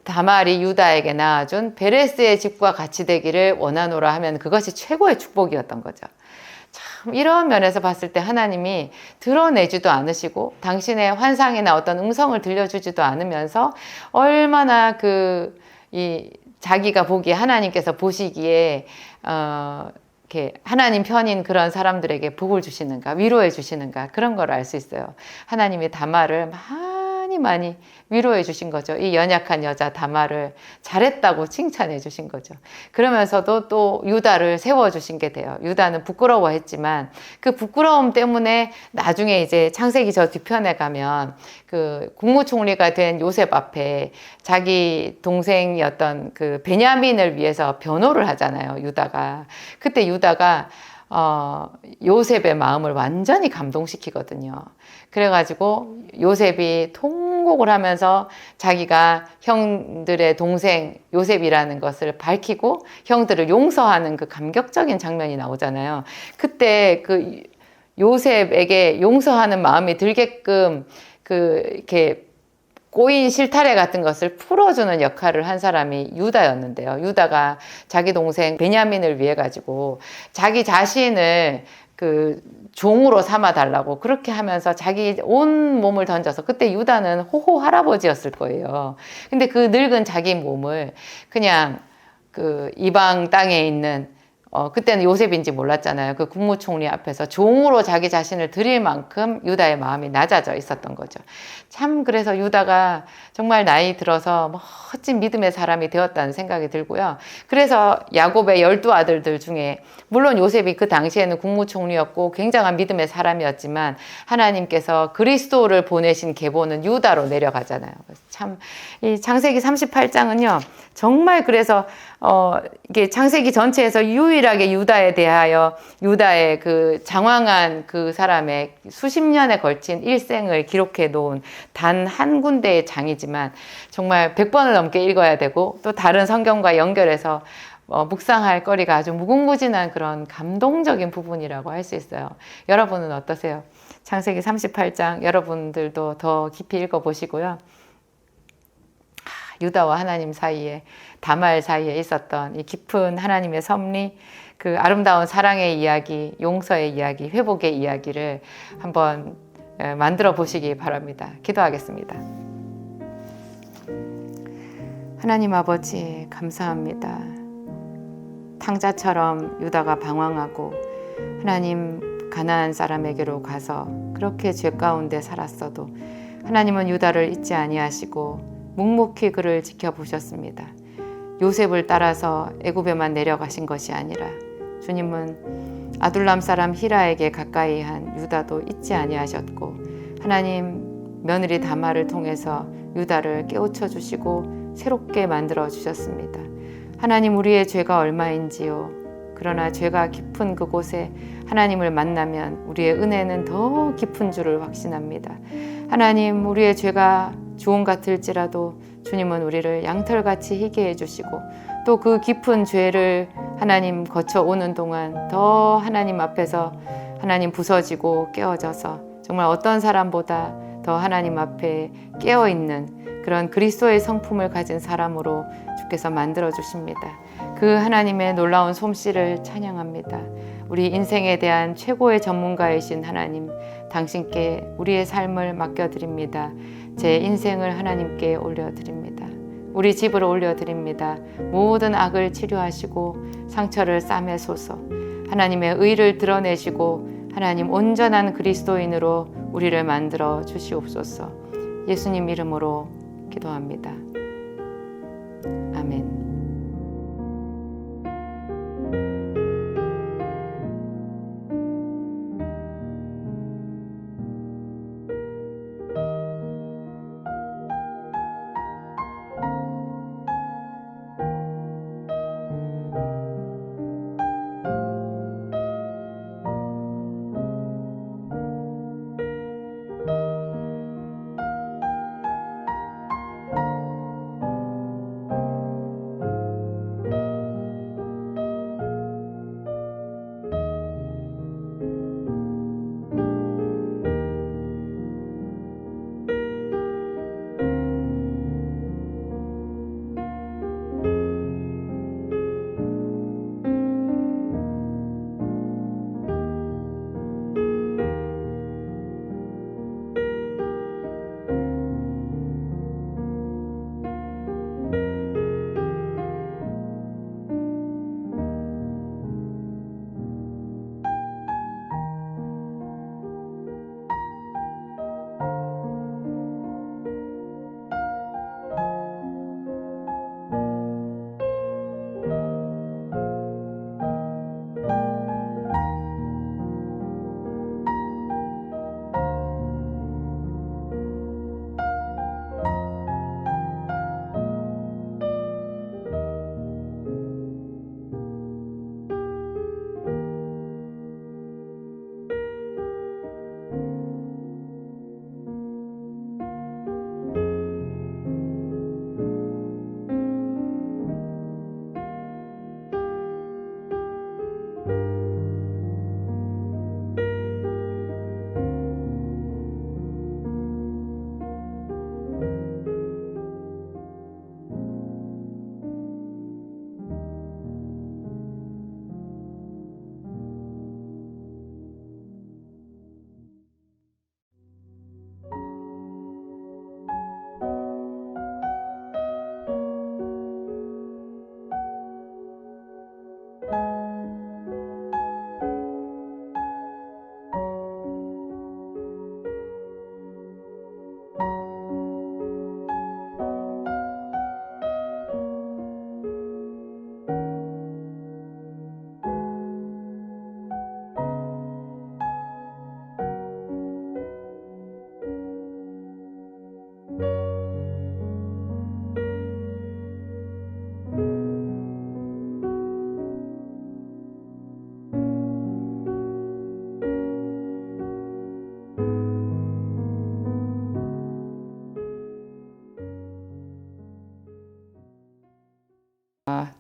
다말이 유다에게 낳아준 베레스의 집과 같이 되기를 원하노라 하면 그것이 최고의 축복이었던 거죠. 참 이런 면에서 봤을 때 하나님이 드러내지도 않으시고 당신의 환상이나 어떤 음성을 들려주지도 않으면서 얼마나 자기가 보기에 하나님께서 보시기에 이렇게 하나님 편인 그런 사람들에게 복을 주시는가 위로해 주시는가 그런 걸 알 수 있어요. 하나님이 다말을 많이 위로해 주신 거죠. 이 연약한 여자 다말을 잘했다고 칭찬해 주신 거죠. 그러면서도 또 유다를 세워주신 게 돼요. 유다는 부끄러워했지만 그 부끄러움 때문에 나중에 이제 창세기 저 뒤편에 가면 그 국무총리가 된 요셉 앞에 자기 동생이었던 그 베냐민을 위해서 변호를 하잖아요. 유다가. 그때 유다가 요셉의 마음을 완전히 감동시키거든요. 그래가지고 요셉이 통곡을 하면서 자기가 형들의 동생 요셉이라는 것을 밝히고 형들을 용서하는 그 감격적인 장면이 나오잖아요. 그때 그 요셉에게 용서하는 마음이 들게끔 이렇게 꼬인 실타래 같은 것을 풀어주는 역할을 한 사람이 유다였는데요. 유다가 자기 동생 베냐민을 위해 가지고 자기 자신을 종으로 삼아 달라고 그렇게 하면서 자기 온 몸을 던져서 그때 유다는 호호 할아버지였을 거예요. 근데 그 늙은 자기 몸을 그냥 이방 땅에 있는 그때는 요셉인지 몰랐잖아요. 그 국무총리 앞에서 종으로 자기 자신을 드릴 만큼 유다의 마음이 낮아져 있었던 거죠. 참 그래서 유다가 정말 나이 들어서 멋진 믿음의 사람이 되었다는 생각이 들고요. 그래서 야곱의 12아들들 중에 물론 요셉이 그 당시에는 국무총리였고 굉장한 믿음의 사람이었지만 하나님께서 그리스도를 보내신 계보는 유다로 내려가잖아요. 참 이 창세기 38장은요. 정말 그래서 이게 창세기 전체에서 유일하게 유다에 대하여 유다의 그 장황한 그 사람의 수십 년에 걸친 일생을 기록해 놓은 단 한 군데의 장이지만 정말 100번을 넘게 읽어야 되고 또 다른 성경과 연결해서 묵상할 거리가 아주 무궁무진한 그런 감동적인 부분이라고 할 수 있어요. 여러분은 어떠세요? 창세기 38장 여러분들도 더 깊이 읽어보시고요. 유다와 하나님 사이에, 다말 사이에 있었던 이 깊은 하나님의 섭리, 그 아름다운 사랑의 이야기, 용서의 이야기, 회복의 이야기를 한번 만들어 보시기 바랍니다. 기도하겠습니다. 하나님 아버지, 감사합니다. 탕자처럼 유다가 방황하고 하나님 가나안 사람에게로 가서 그렇게 죄 가운데 살았어도 하나님은 유다를 잊지 아니하시고 묵묵히 그를 지켜보셨습니다. 요셉을 따라서 애굽에만 내려가신 것이 아니라 주님은 아둘람 사람 히라에게 가까이 한 유다도 잊지 아니하셨고 하나님 며느리 다말을 통해서 유다를 깨우쳐 주시고 새롭게 만들어 주셨습니다. 하나님, 우리의 죄가 얼마인지요. 그러나 죄가 깊은 그곳에 하나님을 만나면 우리의 은혜는 더 깊은 줄을 확신합니다. 하나님, 우리의 죄가 주홍 같을지라도 주님은 우리를 양털같이 희게 해주시고 또 그 깊은 죄를 하나님 거쳐오는 동안 더 하나님 앞에서 하나님 부서지고 깨어져서 정말 어떤 사람보다 더 하나님 앞에 깨어있는 그런 그리스도의 성품을 가진 사람으로 주께서 만들어 주십니다. 그 하나님의 놀라운 솜씨를 찬양합니다. 우리 인생에 대한 최고의 전문가이신 하나님, 당신께 우리의 삶을 맡겨드립니다. 제 인생을 하나님께 올려드립니다. 우리 집을 올려드립니다. 모든 악을 치료하시고 상처를 싸매소서. 하나님의 의를 드러내시고 하나님 온전한 그리스도인으로 우리를 만들어 주시옵소서. 예수님 이름으로 기도합니다. 아멘.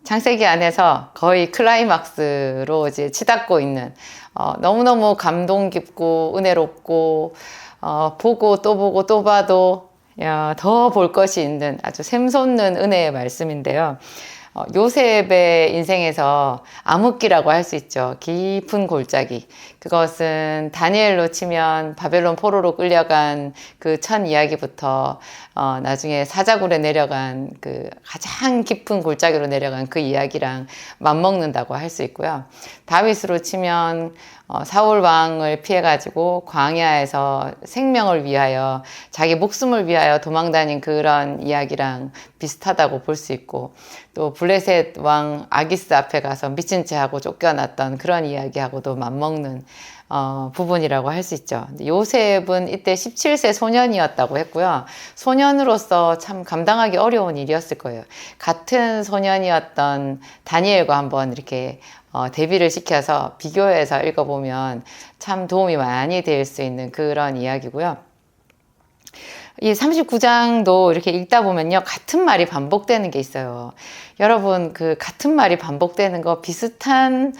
창세기 안에서 거의 클라이막스로 이제 치닫고 있는 너무너무 감동 깊고 은혜롭고 보고 또 보고 또 봐도 더 볼 것이 있는 아주 샘솟는 은혜의 말씀인데요. 요셉의 인생에서 암흑기라고 할 수 있죠. 깊은 골짜기. 그것은 다니엘로 치면 바벨론 포로로 끌려간 그 첫 이야기부터 나중에 사자굴에 내려간 그 가장 깊은 골짜기로 내려간 그 이야기랑 맞먹는다고 할 수 있고요. 다윗으로 치면 사울 왕을 피해가지고 광야에서 생명을 위하여 자기 목숨을 위하여 도망다닌 그런 이야기랑 비슷하다고 볼 수 있고, 또 블레셋 왕 아기스 앞에 가서 미친 채 하고 쫓겨났던 그런 이야기하고도 맞먹는 부분이라고 할 수 있죠. 요셉은 이때 17세 소년이었다고 했고요. 소년으로서 참 감당하기 어려운 일이었을 거예요. 같은 소년이었던 다니엘과 한번 이렇게 대비를 시켜서 비교해서 읽어보면 참 도움이 많이 될 수 있는 그런 이야기고요. 이 39장도 이렇게 읽다 보면요, 같은 말이 반복되는 게 있어요. 여러분, 그 같은 말이 반복되는 거 비슷한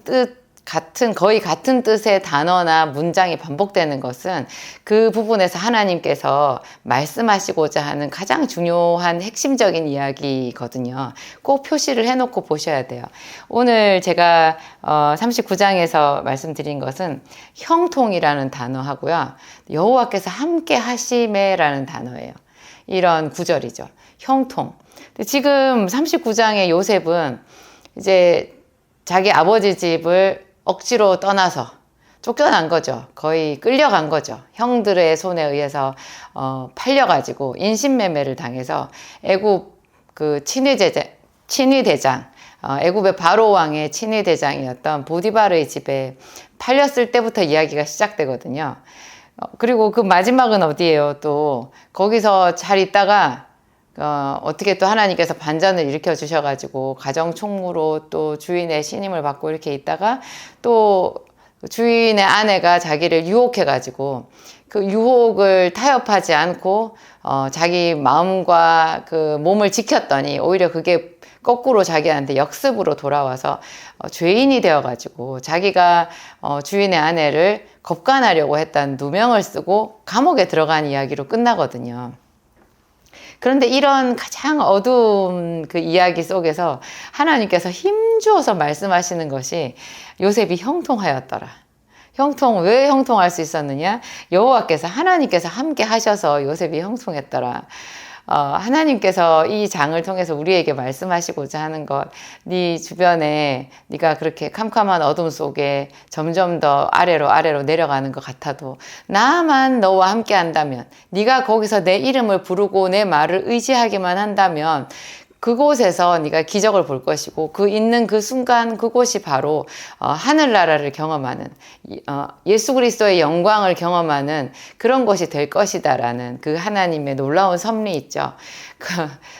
뜻, 거의 같은 뜻의 단어나 문장이 반복되는 것은 그 부분에서 하나님께서 말씀하시고자 하는 가장 중요한 핵심적인 이야기거든요. 꼭 표시를 해놓고 보셔야 돼요. 오늘 제가 39장에서 말씀드린 것은 형통이라는 단어하고요, 여호와께서 함께 하심에라는 단어예요. 이런 구절이죠. 형통. 지금 39장의 요셉은 이제 자기 아버지 집을 억지로 떠나서 쫓겨난 거죠. 거의 끌려간 거죠. 형들의 손에 의해서 팔려가지고 인신매매를 당해서 애굽 그 친위대장, 애굽의 바로 왕의 친위대장이었던 보디바르의 집에 팔렸을 때부터 이야기가 시작되거든요. 그리고 그 마지막은 어디예요? 또 거기서 잘 있다가 어떻게 또 하나님께서 반전을 일으켜 주셔가지고 가정총무로 또 주인의 신임을 받고 이렇게 있다가 또 주인의 아내가 자기를 유혹해가지고 그 유혹을 타협하지 않고 자기 마음과 그 몸을 지켰더니 오히려 그게 거꾸로 자기한테 역습으로 돌아와서 죄인이 되어가지고 자기가 주인의 아내를 겁간하려고 했다는 누명을 쓰고 감옥에 들어간 이야기로 끝나거든요. 그런데 이런 가장 어두운 그 이야기 속에서 하나님께서 힘주어서 말씀하시는 것이 요셉이 형통하였더라. 왜 형통할 수 있었느냐? 여호와께서 하나님께서 함께 하셔서 요셉이 형통했더라. 하나님께서 이 장을 통해서 우리에게 말씀하시고자 하는 것, 네 주변에 네가 그렇게 캄캄한 어둠 속에 점점 더 아래로 내려가는 것 같아도 나만 너와 함께 한다면, 네가 거기서 내 이름을 부르고 내 말을 의지하기만 한다면 그곳에서 네가 기적을 볼 것이고, 그 있는 그 순간 그곳이 바로 하늘나라를 경험하는, 예수 그리스도의 영광을 경험하는 그런 것이 될 것이다라는 그 하나님의 놀라운 섭리 있죠.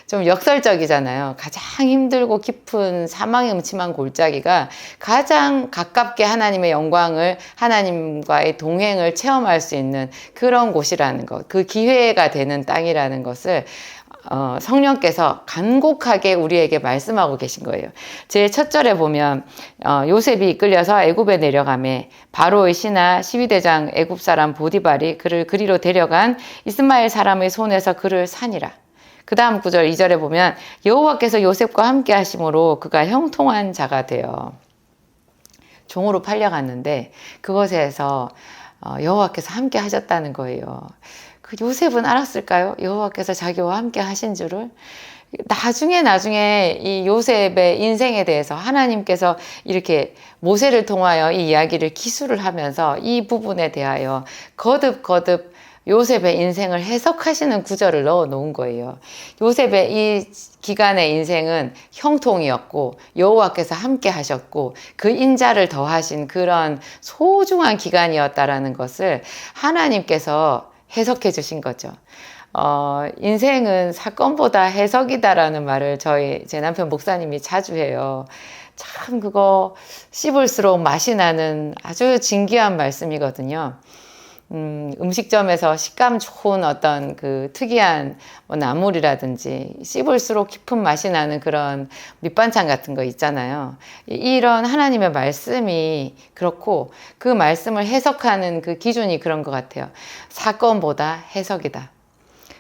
좀 역설적이잖아요. 가장 힘들고 깊은 사망의 음침한 골짜기가 가장 가깝게 하나님의 영광을, 하나님과의 동행을 체험할 수 있는 그런 곳이라는 것, 그 기회가 되는 땅이라는 것을 성령께서 간곡하게 우리에게 말씀하고 계신 거예요. 제 첫 절에 보면 요셉이 이끌려서 애굽에 내려가매 바로의 신하 12대장 애굽 사람 보디발이 그를 그리로 데려간 이스마엘 사람의 손에서 그를 산이라. 그 다음 구절 2절에 보면 여호와께서 요셉과 함께 하심으로 그가 형통한 자가 되어 종으로 팔려갔는데 그것에서 여호와께서 함께 하셨다는 거예요. 그 요셉은 알았을까요? 여호와께서 자기와 함께 하신 줄을. 나중에 이 요셉의 인생에 대해서 하나님께서 이렇게 모세를 통하여 이 이야기를 기술을 하면서 이 부분에 대하여 거듭 요셉의 인생을 해석하시는 구절을 넣어 놓은 거예요. 요셉의 이 기간의 인생은 형통이었고 여호와께서 함께 하셨고 그 인자를 더하신 그런 소중한 기간이었다라는 것을 하나님께서 해석해 주신 거죠. 인생은 사건보다 해석이다라는 말을 제 남편 목사님이 자주 해요. 참 그거 씹을수록 맛이 나는 아주 진귀한 말씀이거든요. 음식점에서 식감 좋은 어떤 그 특이한 뭐 나물이라든지 씹을수록 깊은 맛이 나는 그런 밑반찬 같은 거 있잖아요. 이런 하나님의 말씀이 그렇고 그 말씀을 해석하는 그 기준이 그런 것 같아요. 사건보다 해석이다.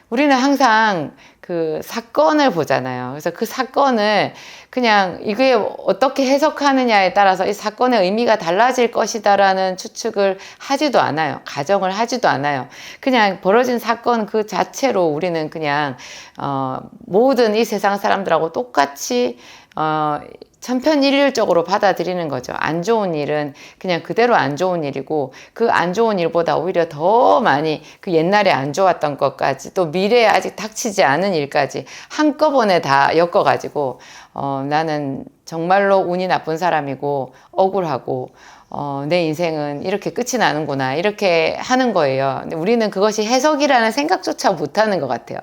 우리는 항상 그 사건을 보잖아요. 그래서 그 사건을 그냥 이게 어떻게 해석하느냐에 따라서 이 사건의 의미가 달라질 것이다라는 추측을 하지도 않아요. 가정을 하지도 않아요. 그냥 벌어진 사건 그 자체로 우리는 그냥 모든 이 세상 사람들하고 똑같이 천편일률적으로 받아들이는 거죠. 안 좋은 일은 그냥 그대로 안 좋은 일이고 그 안 좋은 일보다 오히려 더 많이 그 옛날에 안 좋았던 것까지 또 미래에 아직 닥치지 않은 일까지 한꺼번에 다 엮어가지고 나는 정말로 운이 나쁜 사람이고 억울하고 내 인생은 이렇게 끝이 나는구나 이렇게 하는 거예요. 근데 우리는 그것이 해석이라는 생각조차 못하는 것 같아요.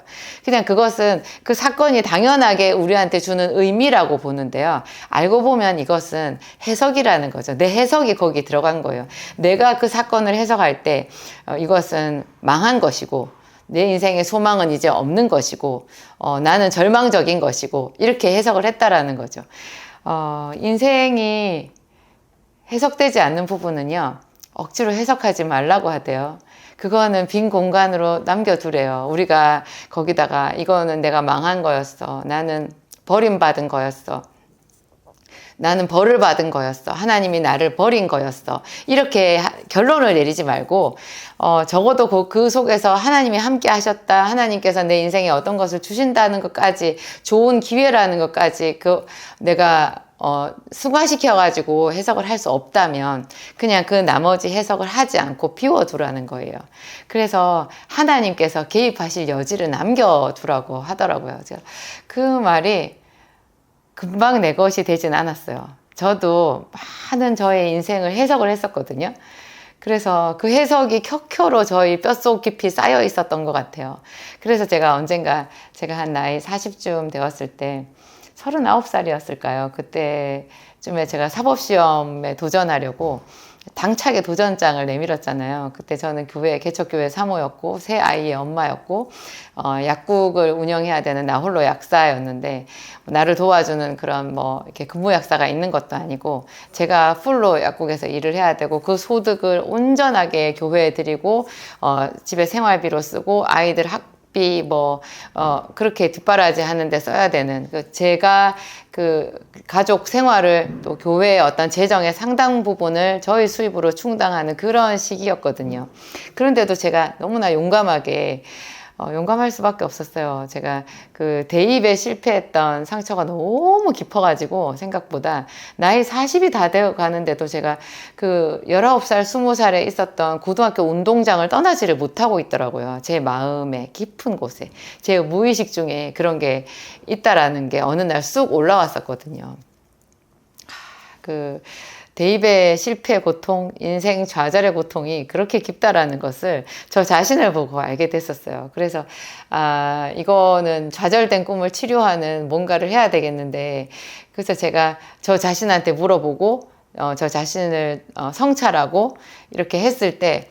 그냥 그것은 그 사건이 당연하게 우리한테 주는 의미라고 보는데요. 알고 보면 이것은 해석이라는 거죠. 내 해석이 거기 들어간 거예요. 내가 그 사건을 해석할 때 이것은 망한 것이고 내 인생의 소망은 이제 없는 것이고 나는 절망적인 것이고 이렇게 해석을 했다라는 거죠. 인생이 해석되지 않는 부분은요, 억지로 해석하지 말라고 하대요. 그거는 빈 공간으로 남겨두래요. 우리가 거기다가 이거는 내가 망한 거였어. 나는 버림받은 거였어. 나는 벌을 받은 거였어. 하나님이 나를 버린 거였어. 이렇게 결론을 내리지 말고 적어도 그 속에서 하나님이 함께 하셨다. 하나님께서 내 인생에 어떤 것을 주신다는 것까지 좋은 기회라는 것까지 내가 승화시켜가지고 해석을 할 수 없다면 그냥 그 나머지 해석을 하지 않고 비워두라는 거예요. 그래서 하나님께서 개입하실 여지를 남겨두라고 하더라고요. 제가 그 말이 금방 내 것이 되진 않았어요. 저도 많은 저의 인생을 해석을 했었거든요. 그래서 그 해석이 켜켜로 저희 뼛속 깊이 쌓여 있었던 것 같아요. 그래서 제가 언젠가 제가 한 나이 40쯤 되었을 때 39살이었을까요? 그때쯤에 제가 사법시험에 도전하려고 당차게 도전장을 내밀었잖아요. 그때 저는 개척교회 사모였고 새 아이의 엄마였고 약국을 운영해야 되는 나 홀로 약사였는데 나를 도와주는 그런 이렇게 근무약사가 있는 것도 아니고 제가 풀로 약국에서 일을 해야 되고 그 소득을 온전하게 교회에 드리고 집에 생활비로 쓰고 아이들 학비 그렇게 뒷바라지 하는데 써야 되는 제가 그 가족 생활을 또 교회의 어떤 재정의 상당 부분을 저희 수입으로 충당하는 그런 시기였거든요. 그런데도 제가 너무나 용감할 수밖에 없었어요. 제가 그 대입에 실패했던 상처가 너무 깊어가지고 생각보다 나이 40이 다 되어 가는데도 제가 그 19살, 20살에 있었던 고등학교 운동장을 떠나지를 못하고 있더라고요. 제 마음의 깊은 곳에 제 무의식 중에 그런 게 있다라는 게 어느 날 쑥 올라왔었거든요. 대입의 실패의 고통, 인생 좌절의 고통이 그렇게 깊다라는 것을 저 자신을 보고 알게 됐었어요. 그래서 이거는 좌절된 꿈을 치료하는 뭔가를 해야 되겠는데 그래서 제가 저 자신한테 물어보고 저 자신을 성찰하고 이렇게 했을 때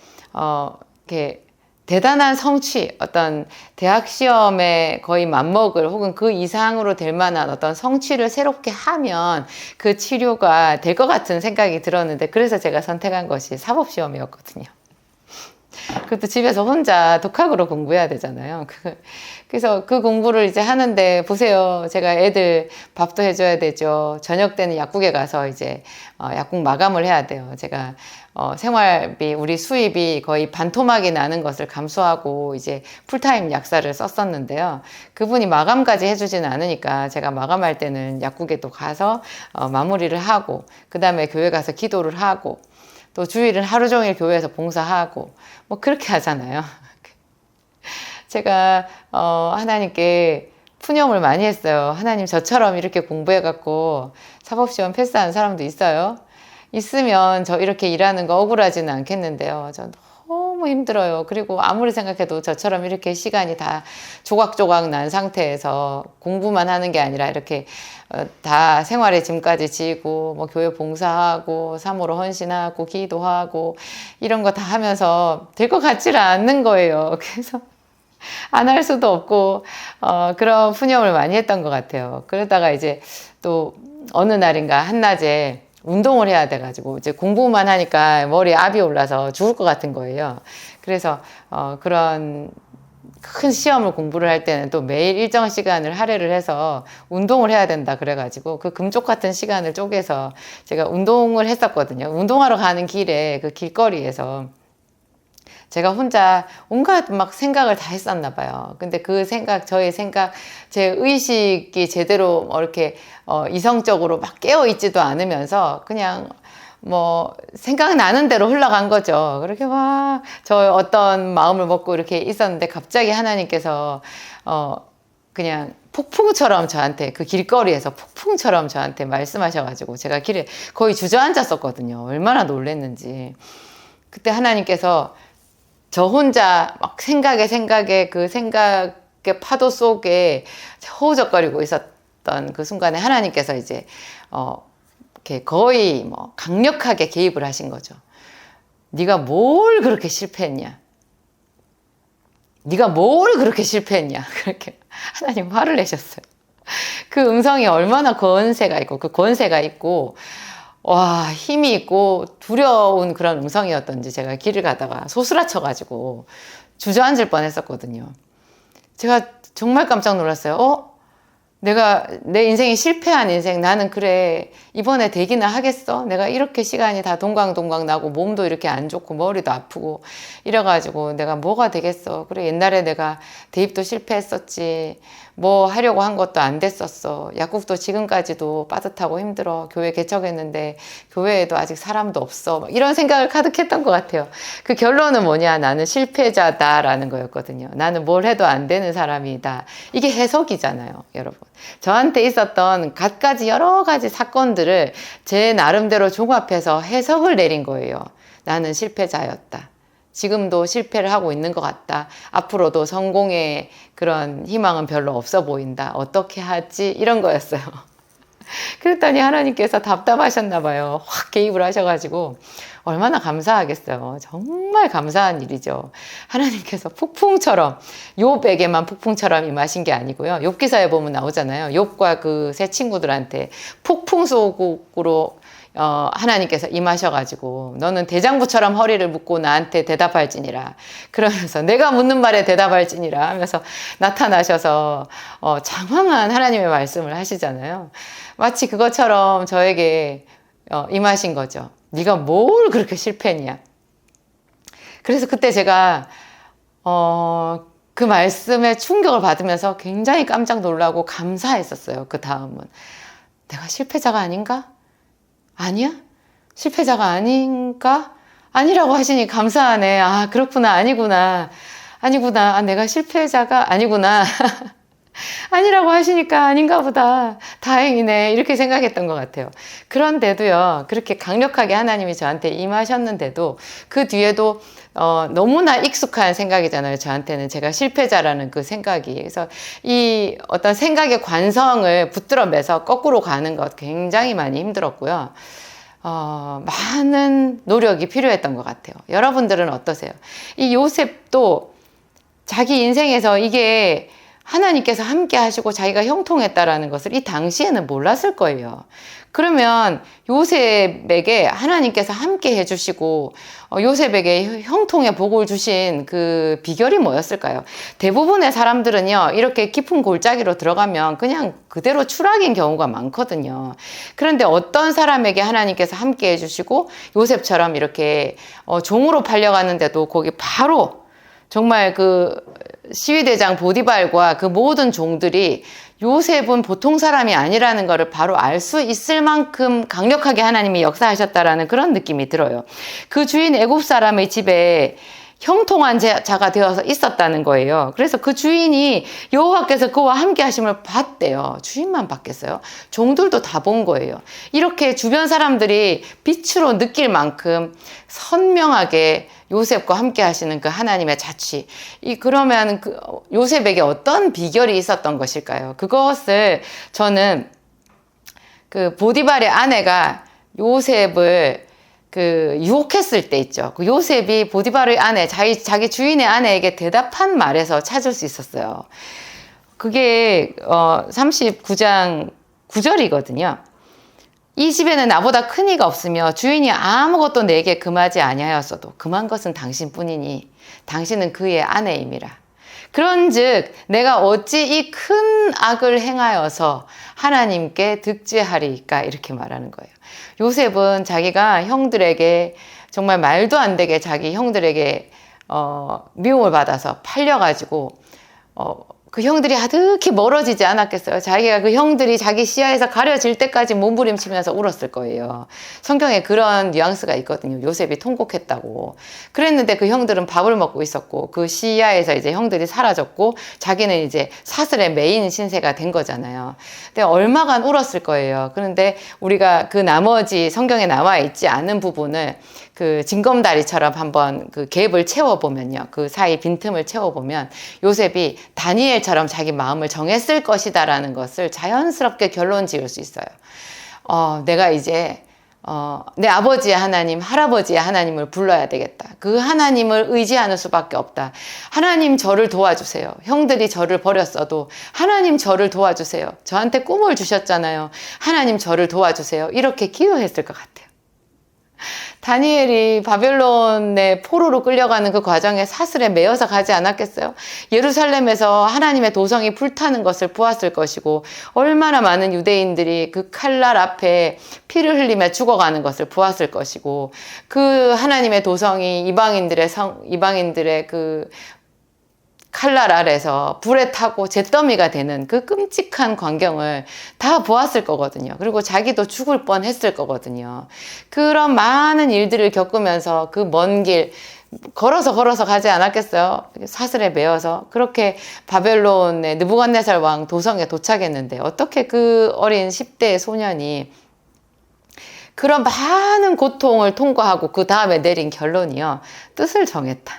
이렇게 대단한 성취, 어떤 대학 시험에 거의 맞먹을 혹은 그 이상으로 될 만한 어떤 성취를 새롭게 하면 그 치료가 될 것 같은 생각이 들었는데 그래서 제가 선택한 것이 사법시험이었거든요. 그것도 집에서 혼자 독학으로 공부해야 되잖아요. 그래서 그 공부를 이제 하는데 보세요. 제가 애들 밥도 해줘야 되죠. 저녁 때는 약국에 가서 이제 약국 마감을 해야 돼요. 제가 생활비, 우리 수입이 거의 반토막이 나는 것을 감수하고 이제 풀타임 약사를 썼었는데요. 그분이 마감까지 해주지는 않으니까 제가 마감할 때는 약국에도 가서 마무리를 하고 그 다음에 교회 가서 기도를 하고 또 주일은 하루 종일 교회에서 봉사하고 그렇게 하잖아요. 제가 하나님께 푸념을 많이 했어요. 하나님 저처럼 이렇게 공부해갖고 사법시험 패스하는 사람도 있어요. 있으면 저 이렇게 일하는 거 억울하지는 않겠는데요. 저 너무 힘들어요. 그리고 아무리 생각해도 저처럼 이렇게 시간이 다 조각조각 난 상태에서 공부만 하는 게 아니라 이렇게 다 생활의 짐까지 지고 뭐 교회 봉사하고 사모로 헌신하고 기도하고 이런 거 다 하면서 될 것 같지를 않는 거예요. 그래서 안 할 수도 없고 그런 푸념을 많이 했던 것 같아요. 그러다가 이제 또 어느 날인가 한낮에 운동을 해야 돼가지고 이제 공부만 하니까 머리에 압이 올라서 죽을 것 같은 거예요. 그래서 그런 큰 시험을 공부를 할 때는 또 매일 일정 시간을 할애를 해서 운동을 해야 된다 그래가지고 그 금쪽 같은 시간을 쪼개서 제가 운동을 했었거든요. 운동하러 가는 길에 그 길거리에서 제가 혼자 온갖 막 생각을 다 했었나 봐요. 근데 그 생각, 저의 생각, 제 의식이 제대로 이렇게 이성적으로 막 깨어 있지도 않으면서 그냥 뭐 생각나는 대로 흘러간 거죠. 그렇게 막 저 어떤 마음을 먹고 이렇게 있었는데 갑자기 하나님께서 그냥 폭풍처럼 저한테 그 길거리에서 폭풍처럼 저한테 말씀하셔가지고 제가 길에 거의 주저앉았었거든요. 얼마나 놀랬는지. 그때 하나님께서 저 혼자 막 생각에 그 생각의 파도 속에 허우적거리고 있었던 그 순간에 하나님께서 이제 이렇게 거의 뭐 강력하게 개입을 하신 거죠. 네가 뭘 그렇게 실패했냐? 네가 뭘 그렇게 실패했냐? 그렇게 하나님 화를 내셨어요. 그 음성이 얼마나 권세가 있고 그 권세가 있고 와, 힘이 있고 두려운 그런 음성이었던지 제가 길을 가다가 소스라쳐가지고 주저앉을 뻔했었거든요. 제가 정말 깜짝 놀랐어요. 내가 내 인생이 실패한 인생, 나는 그래 이번에 되기나 하겠어? 내가 이렇게 시간이 다 동광동광 나고 몸도 이렇게 안 좋고 머리도 아프고 이래가지고 내가 뭐가 되겠어? 그래 옛날에 내가 대입도 실패했었지, 뭐 하려고 한 것도 안 됐었어, 약국도 지금까지도 빠듯하고 힘들어, 교회 개척했는데 교회에도 아직 사람도 없어, 이런 생각을 가득했던 것 같아요. 그 결론은 뭐냐? 나는 실패자다라는 거였거든요. 나는 뭘 해도 안 되는 사람이다. 이게 해석이잖아요, 여러분. 저한테 있었던 갖가지 여러 가지 사건들을 제 나름대로 종합해서 해석을 내린 거예요. 나는 실패자였다. 지금도 실패를 하고 있는 것 같다. 앞으로도 성공의 그런 희망은 별로 없어 보인다. 어떻게 하지? 이런 거였어요. 그랬더니 하나님께서 답답하셨나 봐요. 확 개입을 하셔가지고 얼마나 감사하겠어요. 정말 감사한 일이죠. 하나님께서 폭풍처럼, 욥에게만 폭풍처럼 임하신 게 아니고요. 욥기사에 보면 나오잖아요. 욥과 그 세 친구들한테 폭풍 속으로 하나님께서 임하셔가지고 너는 대장부처럼 허리를 묶고 나한테 대답할지니라, 그러면서 내가 묻는 말에 대답할지니라 하면서 나타나셔서 장황한 하나님의 말씀을 하시잖아요. 마치 그것처럼 저에게 임하신 거죠. 네가 뭘 그렇게 실패했냐. 그래서 그때 제가 그 말씀에 충격을 받으면서 굉장히 깜짝 놀라고 감사했었어요. 그 다음은 내가 실패자가 아닌가? 아니야? 실패자가 아닌가? 아니라고 하시니 감사하네. 아, 그렇구나. 아니구나. 아, 내가 실패자가 아니구나. 아니라고 하시니까 아닌가 보다. 다행이네. 이렇게 생각했던 것 같아요. 그런데도요, 그렇게 강력하게 하나님이 저한테 임하셨는데도 그 뒤에도 너무나 익숙한 생각이잖아요. 저한테는 제가 실패자라는 그 생각이. 그래서 이 어떤 생각의 관성을 붙들어 매서 거꾸로 가는 것 굉장히 많이 힘들었고요. 많은 노력이 필요했던 것 같아요. 여러분들은 어떠세요? 이 요셉도 자기 인생에서 이게 하나님께서 함께 하시고 자기가 형통했다라는 것을 이 당시에는 몰랐을 거예요. 그러면 요셉에게 하나님께서 함께 해주시고 요셉에게 형통의 복을 주신 그 비결이 뭐였을까요? 대부분의 사람들은요, 이렇게 깊은 골짜기로 들어가면 그냥 그대로 추락인 경우가 많거든요. 그런데 어떤 사람에게 하나님께서 함께 해주시고 요셉처럼 이렇게 종으로 팔려갔는데도 거기 바로 정말 그 시위대장 보디발과 그 모든 종들이 요셉은 보통 사람이 아니라는 것을 바로 알 수 있을 만큼 강력하게 하나님이 역사하셨다라는 그런 느낌이 들어요. 그 주인 애굽 사람의 집에 형통한 자가 되어서 있었다는 거예요. 그래서 그 주인이 여호와께서 그와 함께 하심을 봤대요. 주인만 봤겠어요? 종들도 다 본 거예요. 이렇게 주변 사람들이 빛으로 느낄 만큼 선명하게 요셉과 함께 하시는 그 하나님의 자취. 그러면 요셉에게 어떤 비결이 있었던 것일까요? 그것을 저는 그 보디발의 아내가 요셉을 유혹했을 때 있죠. 그 요셉이 보디발의 아내, 자기 주인의 아내에게 대답한 말에서 찾을 수 있었어요. 그게 39장 9절이거든요. 이 집에는 나보다 큰 이가 없으며 주인이 아무것도 내게 금하지 아니하였어도 금한 것은 당신뿐이니 당신은 그의 아내임이라. 그런즉 내가 어찌 이 큰 악을 행하여서 하나님께 득죄하리까, 이렇게 말하는 거예요. 요셉은 자기가 형들에게 정말 말도 안 되게 자기 형들에게 미움을 받아서 팔려가지고 그 형들이 아득히 멀어지지 않았겠어요. 자기가 그 형들이 자기 시야에서 가려질 때까지 몸부림치면서 울었을 거예요. 성경에 그런 뉘앙스가 있거든요. 요셉이 통곡했다고. 그랬는데 그 형들은 밥을 먹고 있었고 그 시야에서 이제 형들이 사라졌고 자기는 이제 사슬의 메인 신세가 된 거잖아요. 근데 얼마간 울었을 거예요. 그런데 우리가 그 나머지 성경에 나와 있지 않은 부분을 그 징검다리처럼 한번 그 갭을 채워보면요. 그 사이 빈틈을 채워보면 요셉이 다니엘처럼 자기 마음을 정했을 것이다라는 것을 자연스럽게 결론 지을 수 있어요. 내가 이제 내 아버지의 하나님, 할아버지의 하나님을 불러야 되겠다. 그 하나님을 의지하는 수밖에 없다. 하나님 저를 도와주세요. 형들이 저를 버렸어도 하나님 저를 도와주세요. 저한테 꿈을 주셨잖아요. 하나님 저를 도와주세요. 이렇게 기도했을 것 같아요. 다니엘이 바벨론의 포로로 끌려가는 그 과정에 사슬에 매여서 가지 않았겠어요? 예루살렘에서 하나님의 도성이 불타는 것을 보았을 것이고 얼마나 많은 유대인들이 그 칼날 앞에 피를 흘리며 죽어가는 것을 보았을 것이고 그 하나님의 도성이 이방인들의 그 칼날 아래서 불에 타고 잿더미가 되는 그 끔찍한 광경을 다 보았을 거거든요. 그리고 자기도 죽을 뻔했을 거거든요. 그런 많은 일들을 겪으면서 그 먼 길 걸어서 가지 않았겠어요? 사슬에 매여서 그렇게 바벨론의 느부갓네살 왕 도성에 도착했는데 어떻게 그 어린 10대 소년이 그런 많은 고통을 통과하고 그 다음에 내린 결론이요. 뜻을 정했다.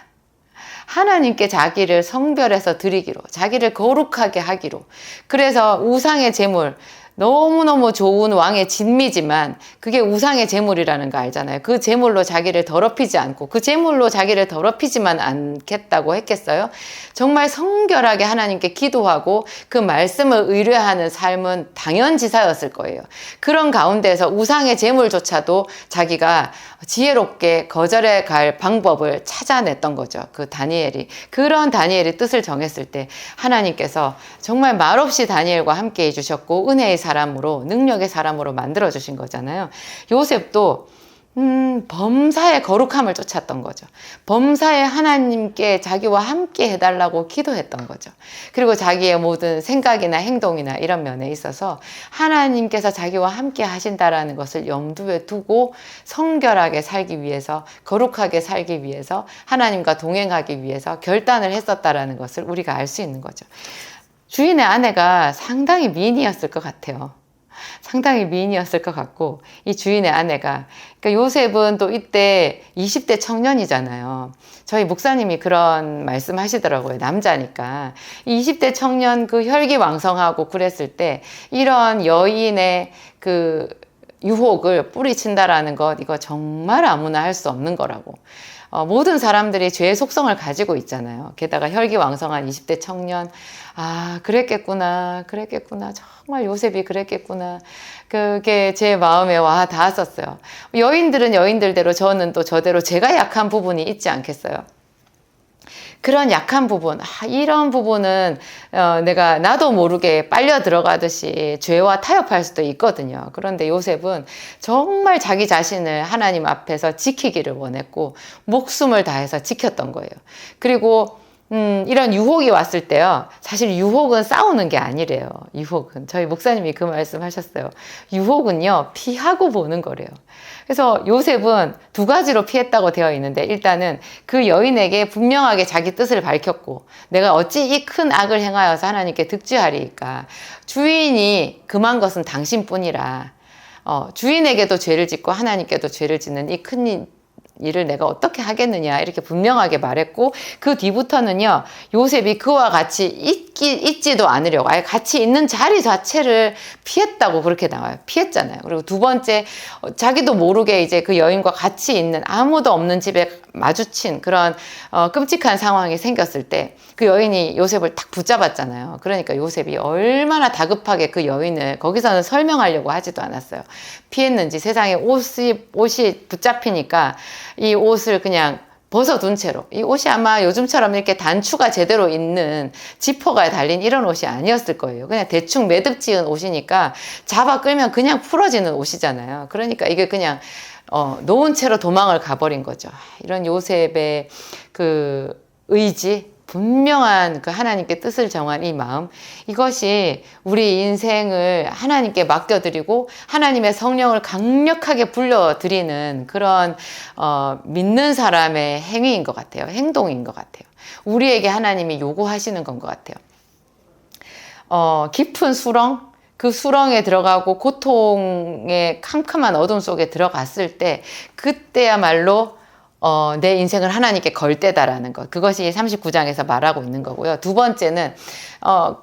하나님께 자기를 성별해서 드리기로, 자기를 거룩하게 하기로. 그래서 우상의 제물, 너무너무 좋은 왕의 진미지만 그게 우상의 제물이라는 거 알잖아요. 그 제물로 자기를 더럽히지 않고 그 제물로 자기를 더럽히지만 않겠다고 했겠어요? 정말 성결하게 하나님께 기도하고 그 말씀을 의뢰하는 삶은 당연지사였을 거예요. 그런 가운데서 우상의 제물조차도 자기가 지혜롭게 거절해 갈 방법을 찾아냈던 거죠. 그 다니엘이. 그런 다니엘이 뜻을 정했을 때 하나님께서 정말 말없이 다니엘과 함께 해주셨고 은혜의 사람으로, 능력의 사람으로 만들어주신 거잖아요. 요셉도 범사의 거룩함을 쫓았던 거죠. 범사의 하나님께 자기와 함께 해달라고 기도했던 거죠. 그리고 자기의 모든 생각이나 행동이나 이런 면에 있어서 하나님께서 자기와 함께 하신다라는 것을 염두에 두고 성결하게 살기 위해서, 거룩하게 살기 위해서, 하나님과 동행하기 위해서 결단을 했었다라는 것을 우리가 알 수 있는 거죠. 주인의 아내가 상당히 미인이었을 것 같아요. 상당히 미인이었을 것 같고 이 주인의 아내가, 그러니까 요셉은 또 이때 20대 청년이잖아요. 저희 목사님이 그런 말씀 하시더라고요. 남자니까 20대 청년 그 혈기왕성하고 그랬을 때 이런 여인의 그 유혹을 뿌리친다라는 것, 이거 정말 아무나 할 수 없는 거라고. 모든 사람들이 죄의 속성을 가지고 있잖아요. 게다가 혈기왕성한 20대 청년, 그랬겠구나. 정말 요셉이 그랬겠구나. 그게 제 마음에 와 닿았었어요. 여인들은 여인들대로, 저는 또 저대로 제가 약한 부분이 있지 않겠어요? 그런 약한 부분, 이런 부분은 내가 나도 모르게 빨려 들어가듯이 죄와 타협할 수도 있거든요. 그런데 요셉은 정말 자기 자신을 하나님 앞에서 지키기를 원했고 목숨을 다해서 지켰던 거예요. 그리고 이런 유혹이 왔을 때요. 사실 유혹은 싸우는 게 아니래요. 유혹은. 저희 목사님이 그 말씀 하셨어요. 유혹은요, 피하고 보는 거래요. 그래서 요셉은 두 가지로 피했다고 되어 있는데, 일단은 그 여인에게 분명하게 자기 뜻을 밝혔고, 내가 어찌 이 큰 악을 행하여서 하나님께 득죄하리까. 주인이 금한 것은 당신뿐이라. 주인에게도 죄를 짓고 하나님께도 죄를 짓는 이 큰 일을 내가 어떻게 하겠느냐 이렇게 분명하게 말했고, 그 뒤부터는요 요셉이 그와 같이 있지도 않으려고 아예 같이 있는 자리 자체를 피했다고 그렇게 나와요. 피했잖아요. 그리고 두 번째, 자기도 모르게 이제 그 여인과 같이 있는 아무도 없는 집에 마주친 그런 끔찍한 상황이 생겼을 때 그 여인이 요셉을 딱 붙잡았잖아요. 그러니까 요셉이 얼마나 다급하게 그 여인을 거기서는 설명하려고 하지도 않았어요. 피했는지, 세상에 옷이 붙잡히니까 이 옷을 그냥 벗어둔 채로, 이 옷이 아마 요즘처럼 이렇게 단추가 제대로 있는 지퍼가 달린 이런 옷이 아니었을 거예요. 그냥 대충 매듭 지은 옷이니까 잡아 끌면 그냥 풀어지는 옷이잖아요. 그러니까 이게 그냥 놓은 채로 도망을 가버린 거죠. 이런 요셉의 그 의지, 분명한 그 하나님께 뜻을 정한 이 마음, 이것이 우리 인생을 하나님께 맡겨드리고 하나님의 성령을 강력하게 불러드리는 그런 믿는 사람의 행위인 것 같아요. 행동인 것 같아요. 우리에게 하나님이 요구하시는 건 것 같아요. 깊은 수렁, 그 수렁에 들어가고 고통의 캄캄한 어둠 속에 들어갔을 때, 그때야말로 내 인생을 하나님께 걸 때다라는 것. 그것이 39장에서 말하고 있는 거고요. 두 번째는,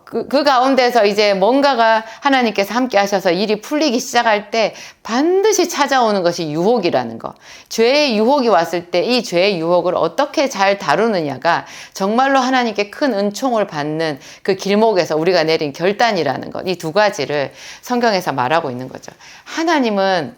그 가운데서 이제 뭔가가 하나님께서 함께 하셔서 일이 풀리기 시작할 때 반드시 찾아오는 것이 유혹이라는 것. 죄의 유혹이 왔을 때 이 죄의 유혹을 어떻게 잘 다루느냐가 정말로 하나님께 큰 은총을 받는 그 길목에서 우리가 내린 결단이라는 것. 이 두 가지를 성경에서 말하고 있는 거죠. 하나님은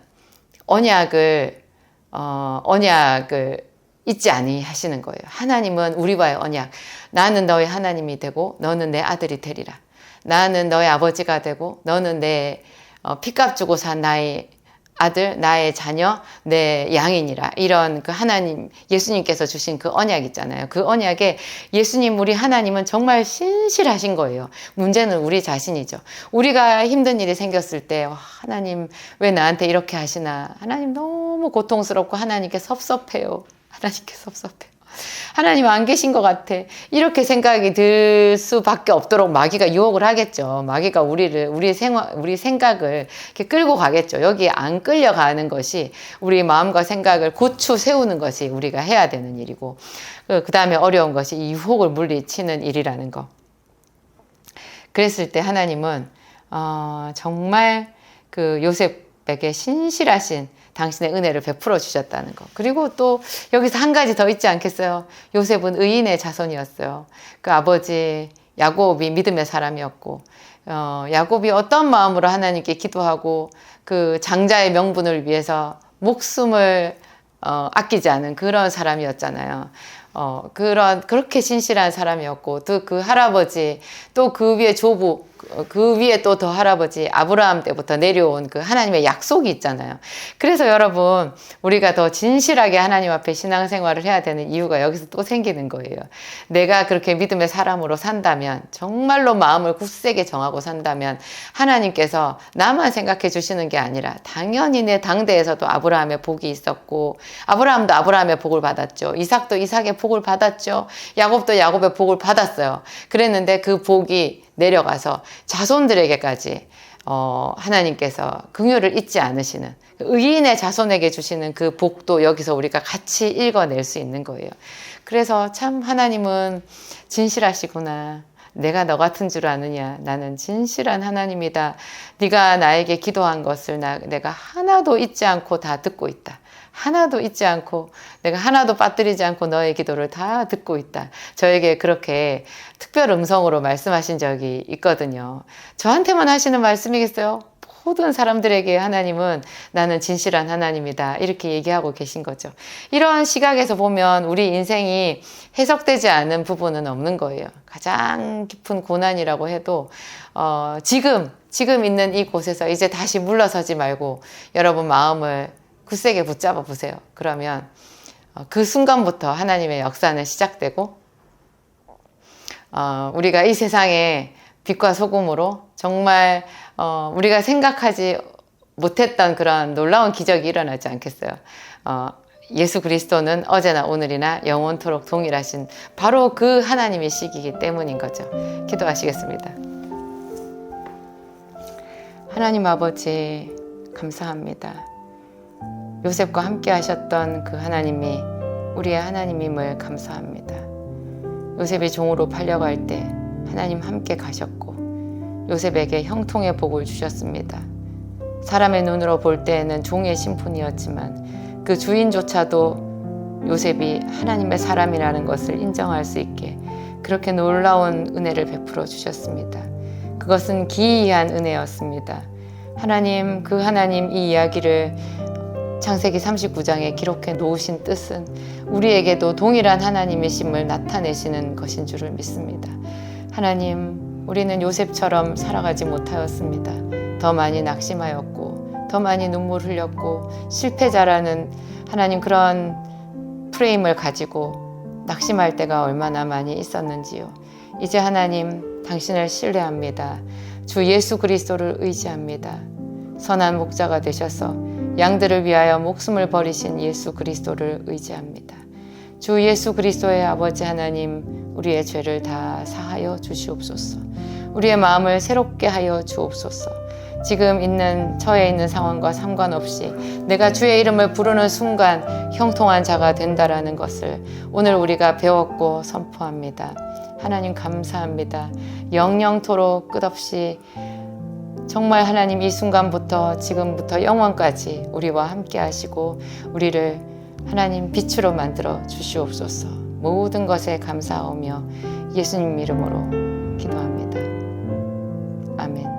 언약을 잊지 아니하시는 거예요. 하나님은 우리와의 언약. 나는 너의 하나님이 되고 너는 내 아들이 되리라. 나는 너의 아버지가 되고 너는 내 피값 주고 산 나의 아들, 나의 자녀, 내 양이니라. 이런 그 하나님, 예수님께서 주신 그 언약 있잖아요. 그 언약에 예수님, 우리 하나님은 정말 신실하신 거예요. 문제는 우리 자신이죠. 우리가 힘든 일이 생겼을 때, 하나님 왜 나한테 이렇게 하시나. 하나님 너무 고통스럽고 하나님께 섭섭해요. 하나님께 섭섭해요. 하나님 안 계신 것 같아. 이렇게 생각이 들 수밖에 없도록 마귀가 유혹을 하겠죠. 마귀가 우리 생각을 이렇게 끌고 가겠죠. 여기에 안 끌려가는 것이, 우리 마음과 생각을 고추 세우는 것이 우리가 해야 되는 일이고, 그 다음에 어려운 것이 이 유혹을 물리치는 일이라는 거. 그랬을 때 하나님은 정말 그 요셉에게 신실하신 당신의 은혜를 베풀어 주셨다는 것. 그리고 또 여기서 한 가지 더 있지 않겠어요? 요셉은 의인의 자손이었어요. 그 아버지 야곱이 믿음의 사람이었고, 야곱이 어떤 마음으로 하나님께 기도하고 그 장자의 명분을 위해서 목숨을 아끼지 않은 그런 사람이었잖아요. 그렇게 신실한 사람이었고, 또 그 할아버지, 또 그 위에 조부, 그 위에 또 더 할아버지 아브라함 때부터 내려온 그 하나님의 약속이 있잖아요. 그래서 여러분, 우리가 더 진실하게 하나님 앞에 신앙생활을 해야 되는 이유가 여기서 또 생기는 거예요. 내가 그렇게 믿음의 사람으로 산다면, 정말로 마음을 굳세게 정하고 산다면 하나님께서 나만 생각해 주시는 게 아니라 당연히 내 당대에서도 아브라함의 복이 있었고, 아브라함도 아브라함의 복을 받았죠. 이삭도 이삭의 복을 받았죠. 야곱도 야곱의 복을 받았어요. 그랬는데 그 복이 내려가서 자손들에게까지 하나님께서 긍휼을 잊지 않으시는, 의인의 자손에게 주시는 그 복도 여기서 우리가 같이 읽어낼 수 있는 거예요. 그래서 참 하나님은 진실하시구나. 내가 너 같은 줄 아느냐. 나는 진실한 하나님이다. 네가 나에게 기도한 것을 내가 하나도 잊지 않고 다 듣고 있다. 하나도 잊지 않고, 내가 하나도 빠뜨리지 않고 너의 기도를 다 듣고 있다. 저에게 그렇게 특별 음성으로 말씀하신 적이 있거든요. 저한테만 하시는 말씀이겠어요? 모든 사람들에게 하나님은 나는 진실한 하나님이다. 이렇게 얘기하고 계신 거죠. 이러한 시각에서 보면 우리 인생이 해석되지 않은 부분은 없는 거예요. 가장 깊은 고난이라고 해도 지금 있는 이곳에서 이제 다시 물러서지 말고 여러분 마음을 굳세게 붙잡아 보세요. 그러면 그 순간부터 하나님의 역사는 시작되고, 우리가 이 세상에 빛과 소금으로 정말 우리가 생각하지 못했던 그런 놀라운 기적이 일어나지 않겠어요. 예수 그리스도는 어제나 오늘이나 영원토록 동일하신 바로 그 하나님이시기 때문인 거죠. 기도하시겠습니다. 하나님 아버지, 감사합니다. 요셉과 함께 하셨던 그 하나님이 우리의 하나님임을 감사합니다. 요셉이 종으로 팔려갈 때 하나님 함께 가셨고 요셉에게 형통의 복을 주셨습니다. 사람의 눈으로 볼 때에는 종의 신분이었지만 그 주인조차도 요셉이 하나님의 사람이라는 것을 인정할 수 있게 그렇게 놀라운 은혜를 베풀어 주셨습니다. 그것은 기이한 은혜였습니다. 하나님, 그 하나님 이 이야기를 창세기 39장에 기록해 놓으신 뜻은 우리에게도 동일한 하나님이심을 나타내시는 것인 줄을 믿습니다. 하나님, 우리는 요셉처럼 살아가지 못하였습니다. 더 많이 낙심하였고 더 많이 눈물 흘렸고 실패자라는 하나님 그런 프레임을 가지고 낙심할 때가 얼마나 많이 있었는지요. 이제 하나님 당신을 신뢰합니다. 주 예수 그리스도를 의지합니다. 선한 목자가 되셔서 양들을 위하여 목숨을 버리신 예수 그리스도를 의지합니다. 주 예수 그리스도의 아버지 하나님, 우리의 죄를 다 사하여 주시옵소서. 우리의 마음을 새롭게 하여 주옵소서. 지금 처해 있는 상황과 상관없이 내가 주의 이름을 부르는 순간 형통한 자가 된다라는 것을 오늘 우리가 배웠고 선포합니다. 하나님 감사합니다. 영영토록 끝없이 정말 하나님 이 순간부터 지금부터 영원까지 우리와 함께 하시고 우리를 하나님 빛으로 만들어 주시옵소서. 모든 것에 감사하며 예수님 이름으로 기도합니다. 아멘.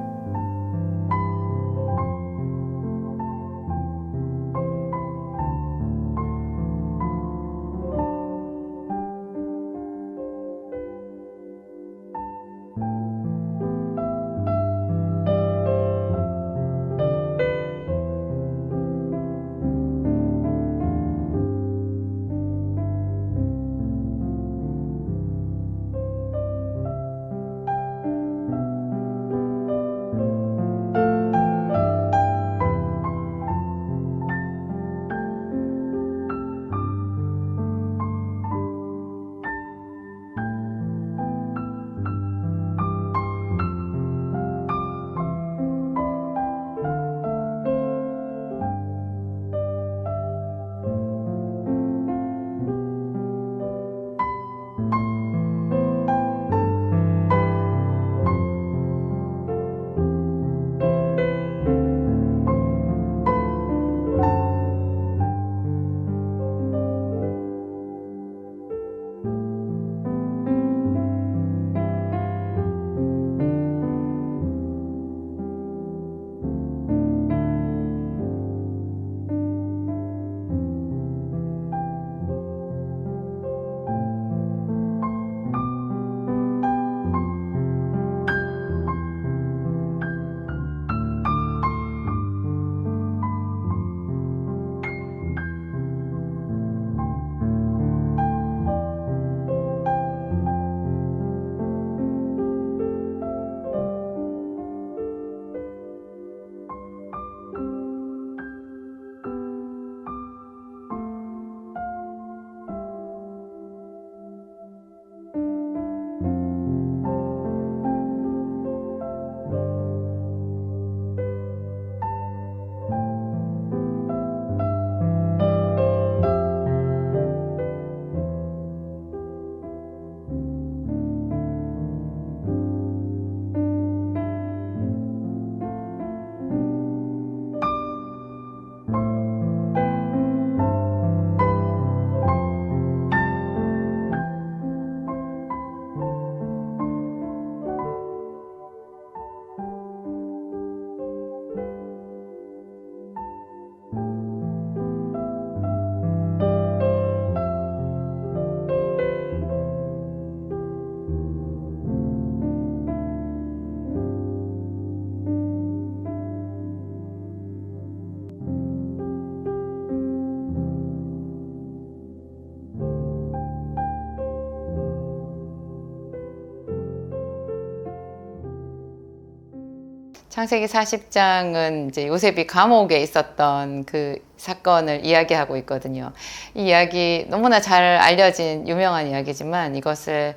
창세기 40장은 이제 요셉이 감옥에 있었던 그 사건을 이야기하고 있거든요. 이 이야기 너무나 잘 알려진 유명한 이야기지만 이것을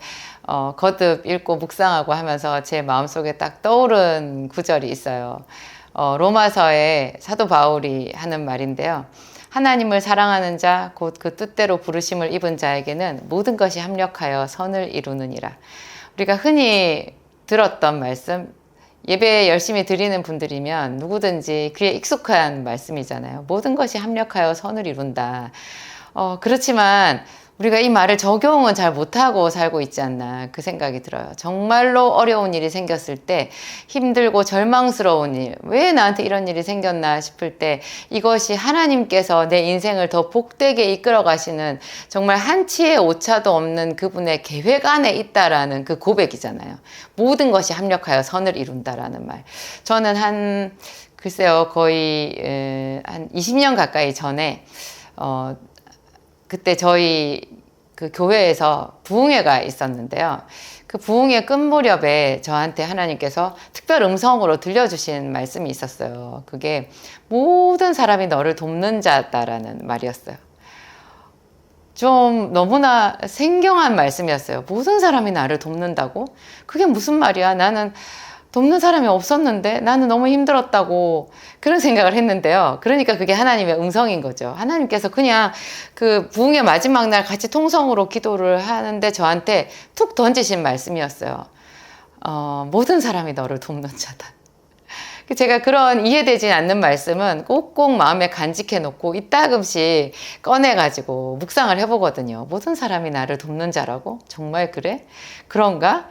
거듭 읽고 묵상하고 하면서 제 마음속에 딱 떠오른 구절이 있어요. 로마서에 사도 바울이 하는 말인데요. 하나님을 사랑하는 자, 곧 그 뜻대로 부르심을 입은 자에게는 모든 것이 합력하여 선을 이루느니라. 우리가 흔히 들었던 말씀, 예배 열심히 드리는 분들이면 누구든지 귀에 익숙한 말씀이잖아요. 모든 것이 합력하여 선을 이룬다. 그렇지만 우리가 이 말을 적용은 잘 못하고 살고 있지 않나 그 생각이 들어요. 정말로 어려운 일이 생겼을 때, 힘들고 절망스러운 일, 왜 나한테 이런 일이 생겼나 싶을 때 이것이 하나님께서 내 인생을 더 복되게 이끌어 가시는 정말 한치의 오차도 없는 그분의 계획 안에 있다라는 그 고백이잖아요. 모든 것이 합력하여 선을 이룬다라는 말. 저는 글쎄요, 거의 한 20년 가까이 전에 그때 저희 그 교회에서 부흥회가 있었는데요. 그 부흥회 끝 무렵에 저한테 하나님께서 특별 음성으로 들려주신 말씀이 있었어요. 그게 모든 사람이 너를 돕는 자다라는 말이었어요. 좀 너무나 생경한 말씀이었어요. 모든 사람이 나를 돕는다고? 그게 무슨 말이야? 나는 돕는 사람이 없었는데 나는 너무 힘들었다고 그런 생각을 했는데요. 그러니까 그게 하나님의 음성인 거죠. 하나님께서 그냥 그 부흥의 마지막 날 같이 통성으로 기도를 하는데 저한테 툭 던지신 말씀이었어요. 모든 사람이 너를 돕는 자다. 제가 그런 이해되지 않는 말씀은 꼭꼭 마음에 간직해 놓고 이따금씩 꺼내가지고 묵상을 해보거든요. 모든 사람이 나를 돕는 자라고? 정말 그래? 그런가?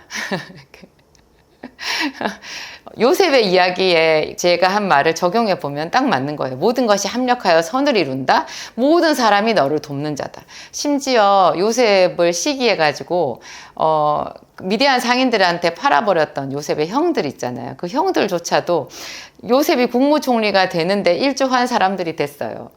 요셉의 이야기에 제가 한 말을 적용해 보면 딱 맞는 거예요. 모든 것이 합력하여 선을 이룬다. 모든 사람이 너를 돕는 자다. 심지어 요셉을 시기해 가지고 미디안 상인들한테 팔아버렸던 요셉의 형들 있잖아요. 그 형들조차도 요셉이 국무총리가 되는데 일조한 사람들이 됐어요.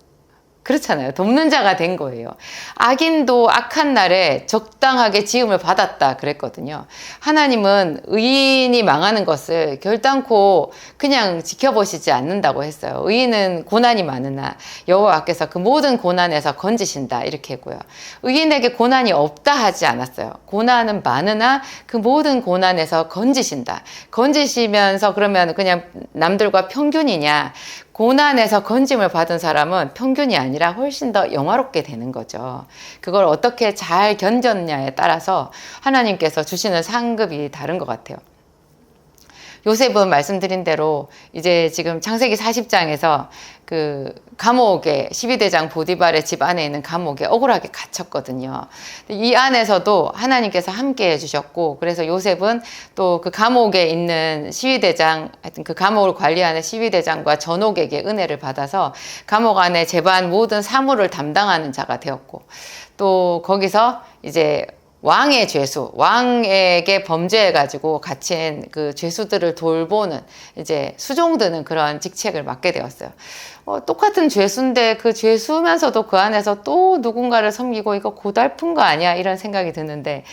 그렇잖아요. 돕는 자가 된 거예요. 악인도 악한 날에 적당하게 지음을 받았다 그랬거든요. 하나님은 의인이 망하는 것을 결단코 그냥 지켜보시지 않는다고 했어요. 의인은 고난이 많으나 여호와께서 그 모든 고난에서 건지신다 이렇게 했고요. 의인에게 고난이 없다 하지 않았어요. 고난은 많으나 그 모든 고난에서 건지신다. 건지시면서 그러면 그냥 남들과 평균이냐? 고난에서 건짐을 받은 사람은 평균이 아니라 훨씬 더 영화롭게 되는 거죠. 그걸 어떻게 잘 견뎠냐에 따라서 하나님께서 주시는 상급이 다른 것 같아요. 요셉은 말씀드린 대로 이제 지금 창세기 40장에서 그 감옥에 12대장 보디발의 집 안에 있는 감옥에 억울하게 갇혔거든요. 이 안에서도 하나님께서 함께 해주셨고, 그래서 요셉은 또 그 감옥에 있는 시위대장, 하여튼 그 감옥을 관리하는 시위대장과 전옥에게 은혜를 받아서 감옥 안에 재반 모든 사무를 담당하는 자가 되었고, 또 거기서 이제 왕의 죄수, 왕에게 범죄해가지고 갇힌 그 죄수들을 돌보는 이제 수종드는 그런 직책을 맡게 되었어요. 똑같은 죄수인데 그 죄수면서도 그 안에서 또 누군가를 섬기고 이거 고달픈 거 아니야? 이런 생각이 드는데,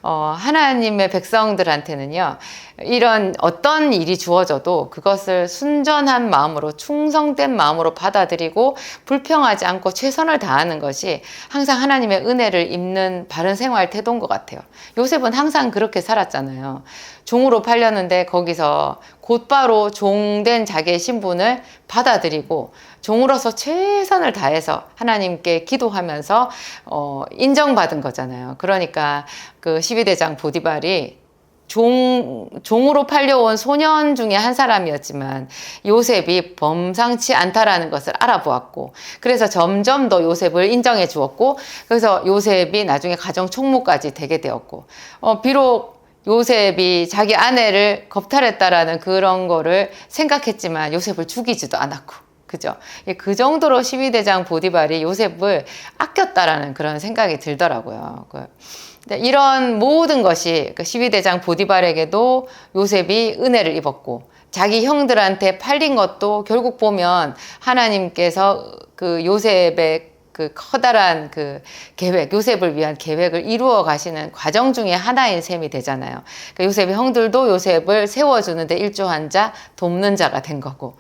하나님의 백성들한테는요, 이런 어떤 일이 주어져도 그것을 순전한 마음으로, 충성된 마음으로 받아들이고 불평하지 않고 최선을 다하는 것이 항상 하나님의 은혜를 입는 바른 생활 태도인 것 같아요. 요셉은 항상 그렇게 살았잖아요. 종으로 팔렸는데 거기서 곧바로 종된 자기의 신분을 받아들이고 종으로서 최선을 다해서 하나님께 기도하면서 인정받은 거잖아요. 그러니까 그 12대장 보디발이 종으로 팔려온 소년 중에 한 사람이었지만 요셉이 범상치 않다라는 것을 알아보았고, 그래서 점점 더 요셉을 인정해 주었고, 그래서 요셉이 나중에 가정 총무까지 되게 되었고, 비록 요셉이 자기 아내를 겁탈했다라는 그런 거를 생각했지만 요셉을 죽이지도 않았고, 그죠? 그 정도로 12대장 보디발이 요셉을 아꼈다라는 그런 생각이 들더라고요. 이런 모든 것이 그 12대장 보디발에게도 요셉이 은혜를 입었고, 자기 형들한테 팔린 것도 결국 보면 하나님께서 그 요셉의 그 커다란 그 계획, 요셉을 위한 계획을 이루어 가시는 과정 중에 하나인 셈이 되잖아요. 그러니까 요셉의 형들도 요셉을 세워주는데 일조한 자, 돕는 자가 된 거고,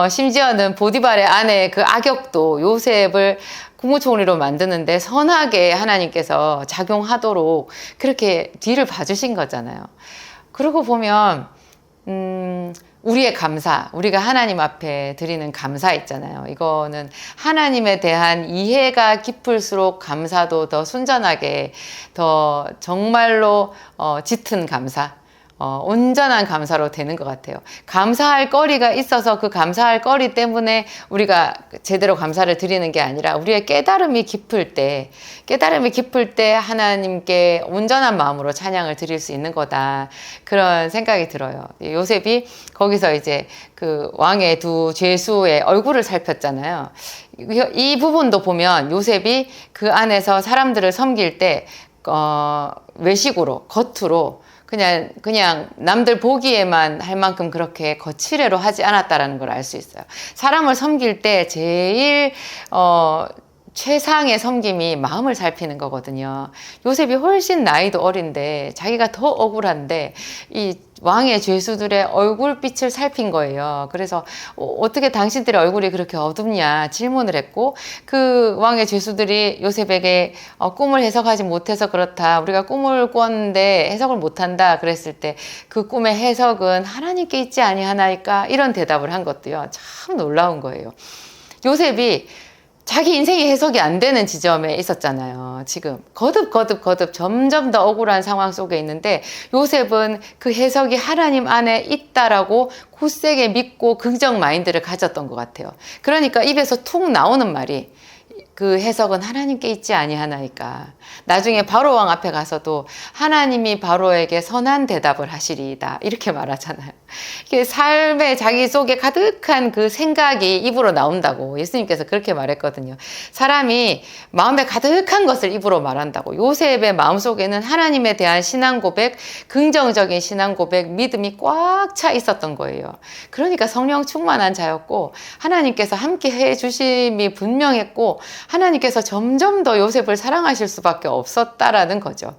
심지어는 보디발의 아내의 그 악역도 요셉을 국무총리로 만드는데 선하게 하나님께서 작용하도록 그렇게 뒤를 봐주신 거잖아요. 그러고 보면 우리의 감사, 우리가 하나님 앞에 드리는 감사 있잖아요. 이거는 하나님에 대한 이해가 깊을수록 감사도 더 순전하게, 더 정말로 짙은 감사, 온전한 감사로 되는 것 같아요. 감사할 거리가 있어서 그 감사할 거리 때문에 우리가 제대로 감사를 드리는 게 아니라 우리의 깨달음이 깊을 때 하나님께 온전한 마음으로 찬양을 드릴 수 있는 거다. 그런 생각이 들어요. 요셉이 거기서 이제 그 왕의 두 죄수의 얼굴을 살폈잖아요. 이 부분도 보면 요셉이 그 안에서 사람들을 섬길 때 외식으로, 겉으로 그냥 남들 보기에만 할 만큼 그렇게 거칠애로 하지 않았다라는 걸 알 수 있어요. 사람을 섬길 때 제일 최상의 섬김이 마음을 살피는 거거든요. 요셉이 훨씬 나이도 어린데 자기가 더 억울한데 이 왕의 죄수들의 얼굴빛을 살핀 거예요. 그래서 어떻게 당신들의 얼굴이 그렇게 어둡냐 질문을 했고, 그 왕의 죄수들이 요셉에게 꿈을 해석하지 못해서 그렇다, 우리가 꿈을 꿨는데 해석을 못한다 그랬을 때 그 꿈의 해석은 하나님께 있지 아니하나이까, 이런 대답을 한 것도요 참 놀라운 거예요. 요셉이 자기 인생이 해석이 안 되는 지점에 있었잖아요. 지금 거듭 점점 더 억울한 상황 속에 있는데 요셉은 그 해석이 하나님 안에 있다라고 굳세게 믿고 긍정 마인드를 가졌던 것 같아요. 그러니까 입에서 툭 나오는 말이 그 해석은 하나님께 있지 아니하나이까. 나중에 바로왕 앞에 가서도 하나님이 바로에게 선한 대답을 하시리이다, 이렇게 말하잖아요. 이게 삶의 자기 속에 가득한 그 생각이 입으로 나온다고 예수님께서 그렇게 말했거든요. 사람이 마음에 가득한 것을 입으로 말한다고. 요셉의 마음속에는 하나님에 대한 신앙 고백, 긍정적인 신앙 고백, 믿음이 꽉 차 있었던 거예요. 그러니까 성령 충만한 자였고 하나님께서 함께 해주심이 분명했고 하나님께서 점점 더 요셉을 사랑하실 수밖에 없었다라는 거죠.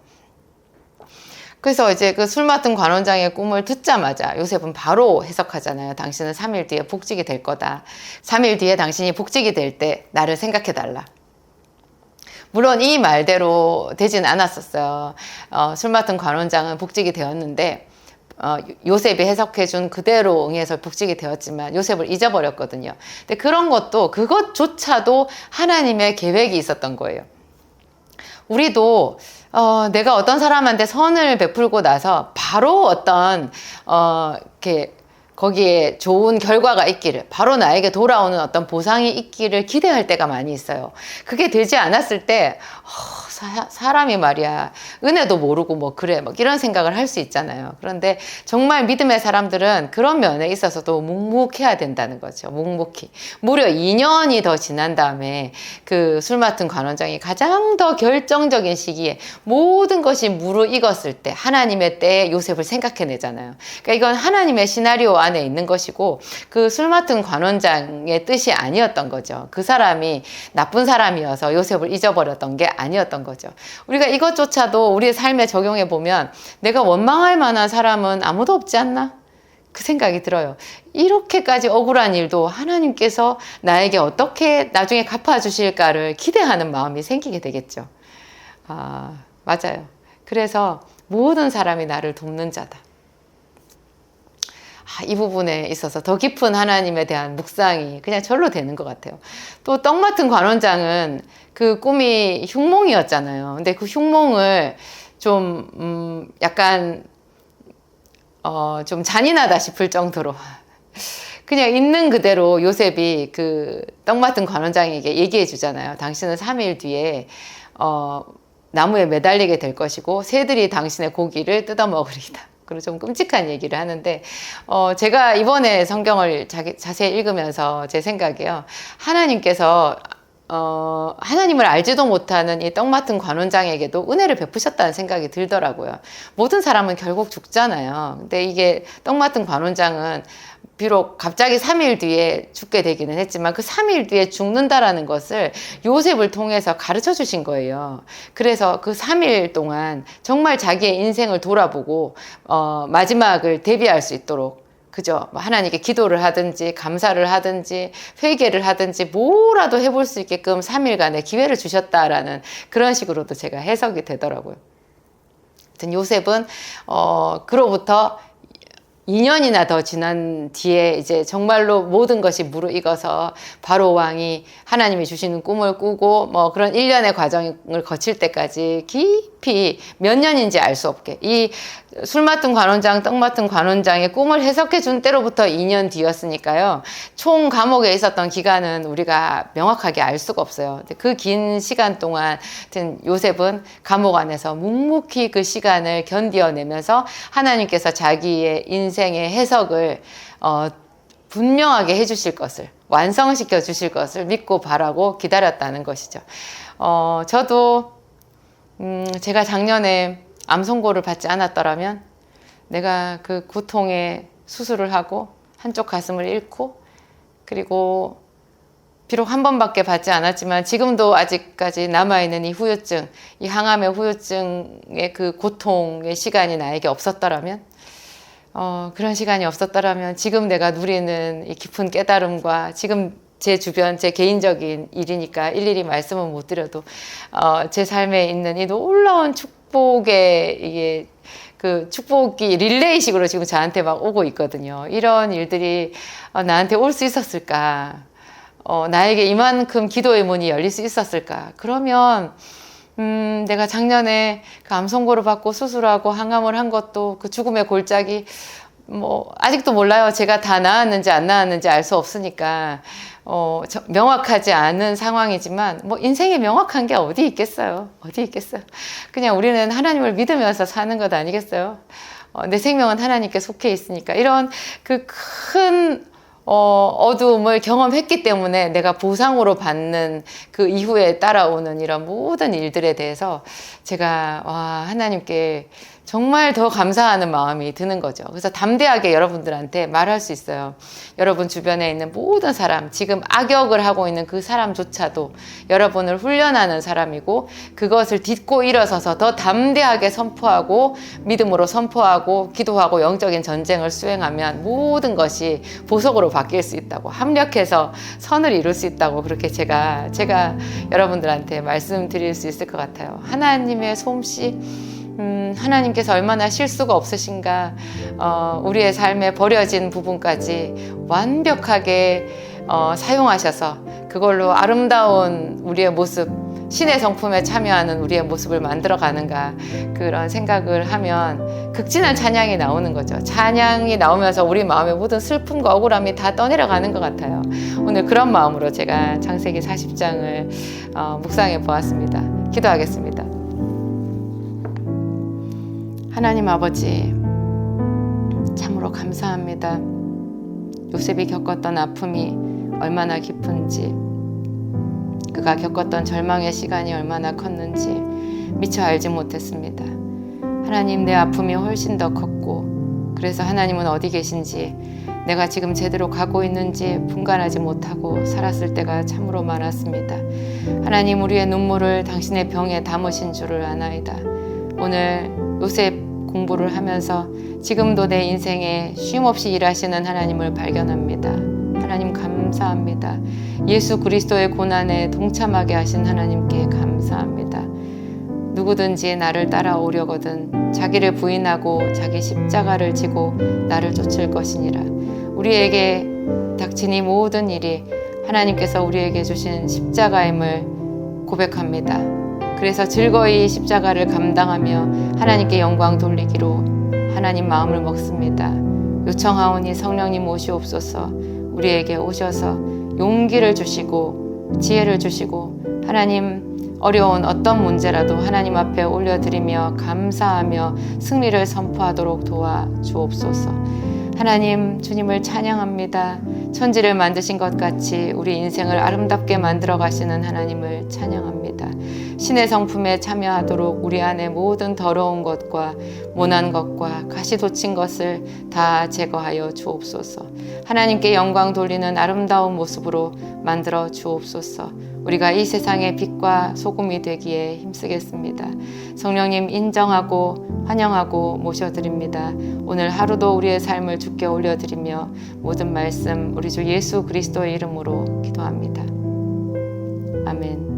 그래서 이제 그 술 맡은 관원장의 꿈을 듣자마자 요셉은 바로 해석하잖아요. 당신은 3일 뒤에 복직이 될 거다. 3일 뒤에 당신이 복직이 될 때 나를 생각해달라. 물론 이 말대로 되진 않았었어요. 술 맡은 관원장은 복직이 되었는데 요셉이 해석해준 그대로 응해서 복직이 되었지만 요셉을 잊어버렸거든요. 근데 그것조차도 하나님의 계획이 있었던 거예요. 우리도 내가 어떤 사람한테 선을 베풀고 나서 바로 이렇게 거기에 좋은 결과가 있기를, 바로 나에게 돌아오는 어떤 보상이 있기를 기대할 때가 많이 있어요. 그게 되지 않았을 때 사람이 말이야 은혜도 모르고 뭐 그래 막 이런 생각을 할 수 있잖아요. 그런데 정말 믿음의 사람들은 그런 면에 있어서도 묵묵해야 된다는 거죠. 묵묵히. 무려 2년이 더 지난 다음에 그 술 맡은 관원장이 가장 더 결정적인 시기에 모든 것이 무르익었을 때 하나님의 때에 요셉을 생각해내잖아요. 그러니까 이건 하나님의 시나리오 안에 있는 것이고 그 술 맡은 관원장의 뜻이 아니었던 거죠. 그 사람이 나쁜 사람이어서 요셉을 잊어버렸던 게 아니었던 거죠. 우리가 이것조차도 우리의 삶에 적용해 보면 내가 원망할 만한 사람은 아무도 없지 않나? 그 생각이 들어요. 이렇게까지 억울한 일도 하나님께서 나에게 어떻게 나중에 갚아주실까를 기대하는 마음이 생기게 되겠죠. 맞아요. 그래서 모든 사람이 나를 돕는 자다. 이 부분에 있어서 더 깊은 하나님에 대한 묵상이 그냥 절로 되는 것 같아요. 또 떡 맡은 관원장은 그 꿈이 흉몽이었잖아요. 근데 그 흉몽을 좀 약간 좀 잔인하다 싶을 정도로 그냥 있는 그대로 요셉이 그 떡 맡은 관원장에게 얘기해 주잖아요. 당신은 3일 뒤에 나무에 매달리게 될 것이고 새들이 당신의 고기를 뜯어 먹으리다. 그리고 좀 끔찍한 얘기를 하는데 제가 이번에 성경을 자세히 읽으면서 제 생각이에요. 하나님께서 하나님을 알지도 못하는 이 떡 맡은 관원장에게도 은혜를 베푸셨다는 생각이 들더라고요. 모든 사람은 결국 죽잖아요. 근데 이게 떡 맡은 관원장은 비록 갑자기 3일 뒤에 죽게 되기는 했지만 그 3일 뒤에 죽는다라는 것을 요셉을 통해서 가르쳐 주신 거예요. 그래서 그 3일 동안 정말 자기의 인생을 돌아보고 마지막을 대비할 수 있도록, 그죠? 하나님께 기도를 하든지 감사를 하든지 회개를 하든지 뭐라도 해볼 수 있게끔 3일간의 기회를 주셨다라는 그런 식으로도 제가 해석이 되더라고요. 요셉은 그로부터 2년이나 더 지난 뒤에 이제 정말로 모든 것이 무르익어서 바로 왕이 하나님이 주시는 꿈을 꾸고 뭐 그런 일련의 과정을 거칠 때까지 깊이 몇 년인지 알 수 없게 이 술 맡은 관원장, 떡 맡은 관원장의 꿈을 해석해 준 때로부터 2년 뒤였으니까요. 총 감옥에 있었던 기간은 우리가 명확하게 알 수가 없어요. 그 긴 시간 동안 요셉은 감옥 안에서 묵묵히 그 시간을 견디어내면서 하나님께서 자기의 인생의 해석을 분명하게 해주실 것을, 완성시켜 주실 것을 믿고 바라고 기다렸다는 것이죠. 저도 제가 작년에 암 선고를 받지 않았더라면 내가 그 고통에 수술을 하고 한쪽 가슴을 잃고, 그리고 비록 한 번밖에 받지 않았지만 지금도 아직까지 남아있는 이 후유증, 이 항암의 후유증의 그 고통의 시간이 나에게 없었더라면, 그런 시간이 없었더라면 지금 내가 누리는 이 깊은 깨달음과 지금 제 주변, 제 개인적인 일이니까 일일이 말씀은 못 드려도 제 삶에 있는 이 놀라운 축복의 이게 그 축복이 릴레이식으로 지금 저한테 막 오고 있거든요. 이런 일들이 나한테 올 수 있었을까? 나에게 이만큼 기도의 문이 열릴 수 있었을까? 그러면 내가 작년에 그 암 선고를 받고 수술하고 항암을 한 것도 그 죽음의 골짜기 뭐 아직도 몰라요. 제가 다 나았는지 안 나았는지 알 수 없으니까 명확하지 않은 상황이지만 뭐 인생에 명확한 게 어디 있겠어요. 어디 있겠어요. 그냥 우리는 하나님을 믿으면서 사는 것 아니겠어요. 내 생명은 하나님께 속해 있으니까 이런 그 큰 어두움을 경험했기 때문에 내가 보상으로 받는 그 이후에 따라오는 이런 모든 일들에 대해서 제가 하나님께 정말 더 감사하는 마음이 드는 거죠. 그래서 담대하게 여러분들한테 말할 수 있어요. 여러분 주변에 있는 모든 사람, 지금 악역을 하고 있는 그 사람조차도 여러분을 훈련하는 사람이고, 그것을 딛고 일어서서 더 담대하게 선포하고 믿음으로 선포하고 기도하고 영적인 전쟁을 수행하면 모든 것이 보석으로 바뀔 수 있다고, 합력해서 선을 이룰 수 있다고, 그렇게 제가 여러분들한테 말씀드릴 수 있을 것 같아요. 하나님의 솜씨, 하나님께서 얼마나 실수가 없으신가, 우리의 삶에 버려진 부분까지 완벽하게 사용하셔서 그걸로 아름다운 우리의 모습, 신의 성품에 참여하는 우리의 모습을 만들어 가는가, 그런 생각을 하면 극진한 찬양이 나오는 거죠. 찬양이 나오면서 우리 마음의 모든 슬픔과 억울함이 다 떠내려가는 것 같아요. 오늘 그런 마음으로 제가 창세기 40장을 묵상해 보았습니다. 기도하겠습니다. 하나님 아버지, 참으로 감사합니다. 요셉이 겪었던 아픔이 얼마나 깊은지, 그가 겪었던 절망의 시간이 얼마나 컸는지 미처 알지 못했습니다. 하나님, 내 아픔이 훨씬 더 컸고, 그래서 하나님은 어디 계신지, 내가 지금 제대로 가고 있는지 분간하지 못하고 살았을 때가 참으로 많았습니다. 하나님, 우리의 눈물을 당신의 병에 담으신 줄을 아나이다. 오늘 요셉 공부를 하면서 지금도 내 인생에 쉼없이 일하시는 하나님을 발견합니다. 하나님 감사합니다. 예수 그리스도의 고난에 동참하게 하신 하나님께 감사합니다. 누구든지 나를 따라오려거든 자기를 부인하고 자기 십자가를 지고 나를 쫓을 것이니라. 우리에게 닥친 이 모든 일이 하나님께서 우리에게 주신 십자가임을 고백합니다. 그래서 즐거이 십자가를 감당하며 하나님께 영광 돌리기로 하나님 마음을 먹습니다. 요청하오니 성령님 오시옵소서. 우리에게 오셔서 용기를 주시고 지혜를 주시고, 하나님 어려운 어떤 문제라도 하나님 앞에 올려드리며 감사하며 승리를 선포하도록 도와주옵소서. 하나님, 주님을 찬양합니다. 천지를 만드신 것 같이 우리 인생을 아름답게 만들어 가시는 하나님을 찬양합니다. 신의 성품에 참여하도록 우리 안에 모든 더러운 것과 모난 것과 가시 돋친 것을 다 제거하여 주옵소서. 하나님께 영광 돌리는 아름다운 모습으로 만들어 주옵소서. 우리가 이 세상의 빛과 소금이 되기에 힘쓰겠습니다. 성령님 인정하고 환영하고 모셔드립니다. 오늘 하루도 우리의 삶을 주께 올려드리며 모든 말씀 우리 주 예수 그리스도의 이름으로 기도합니다. 아멘.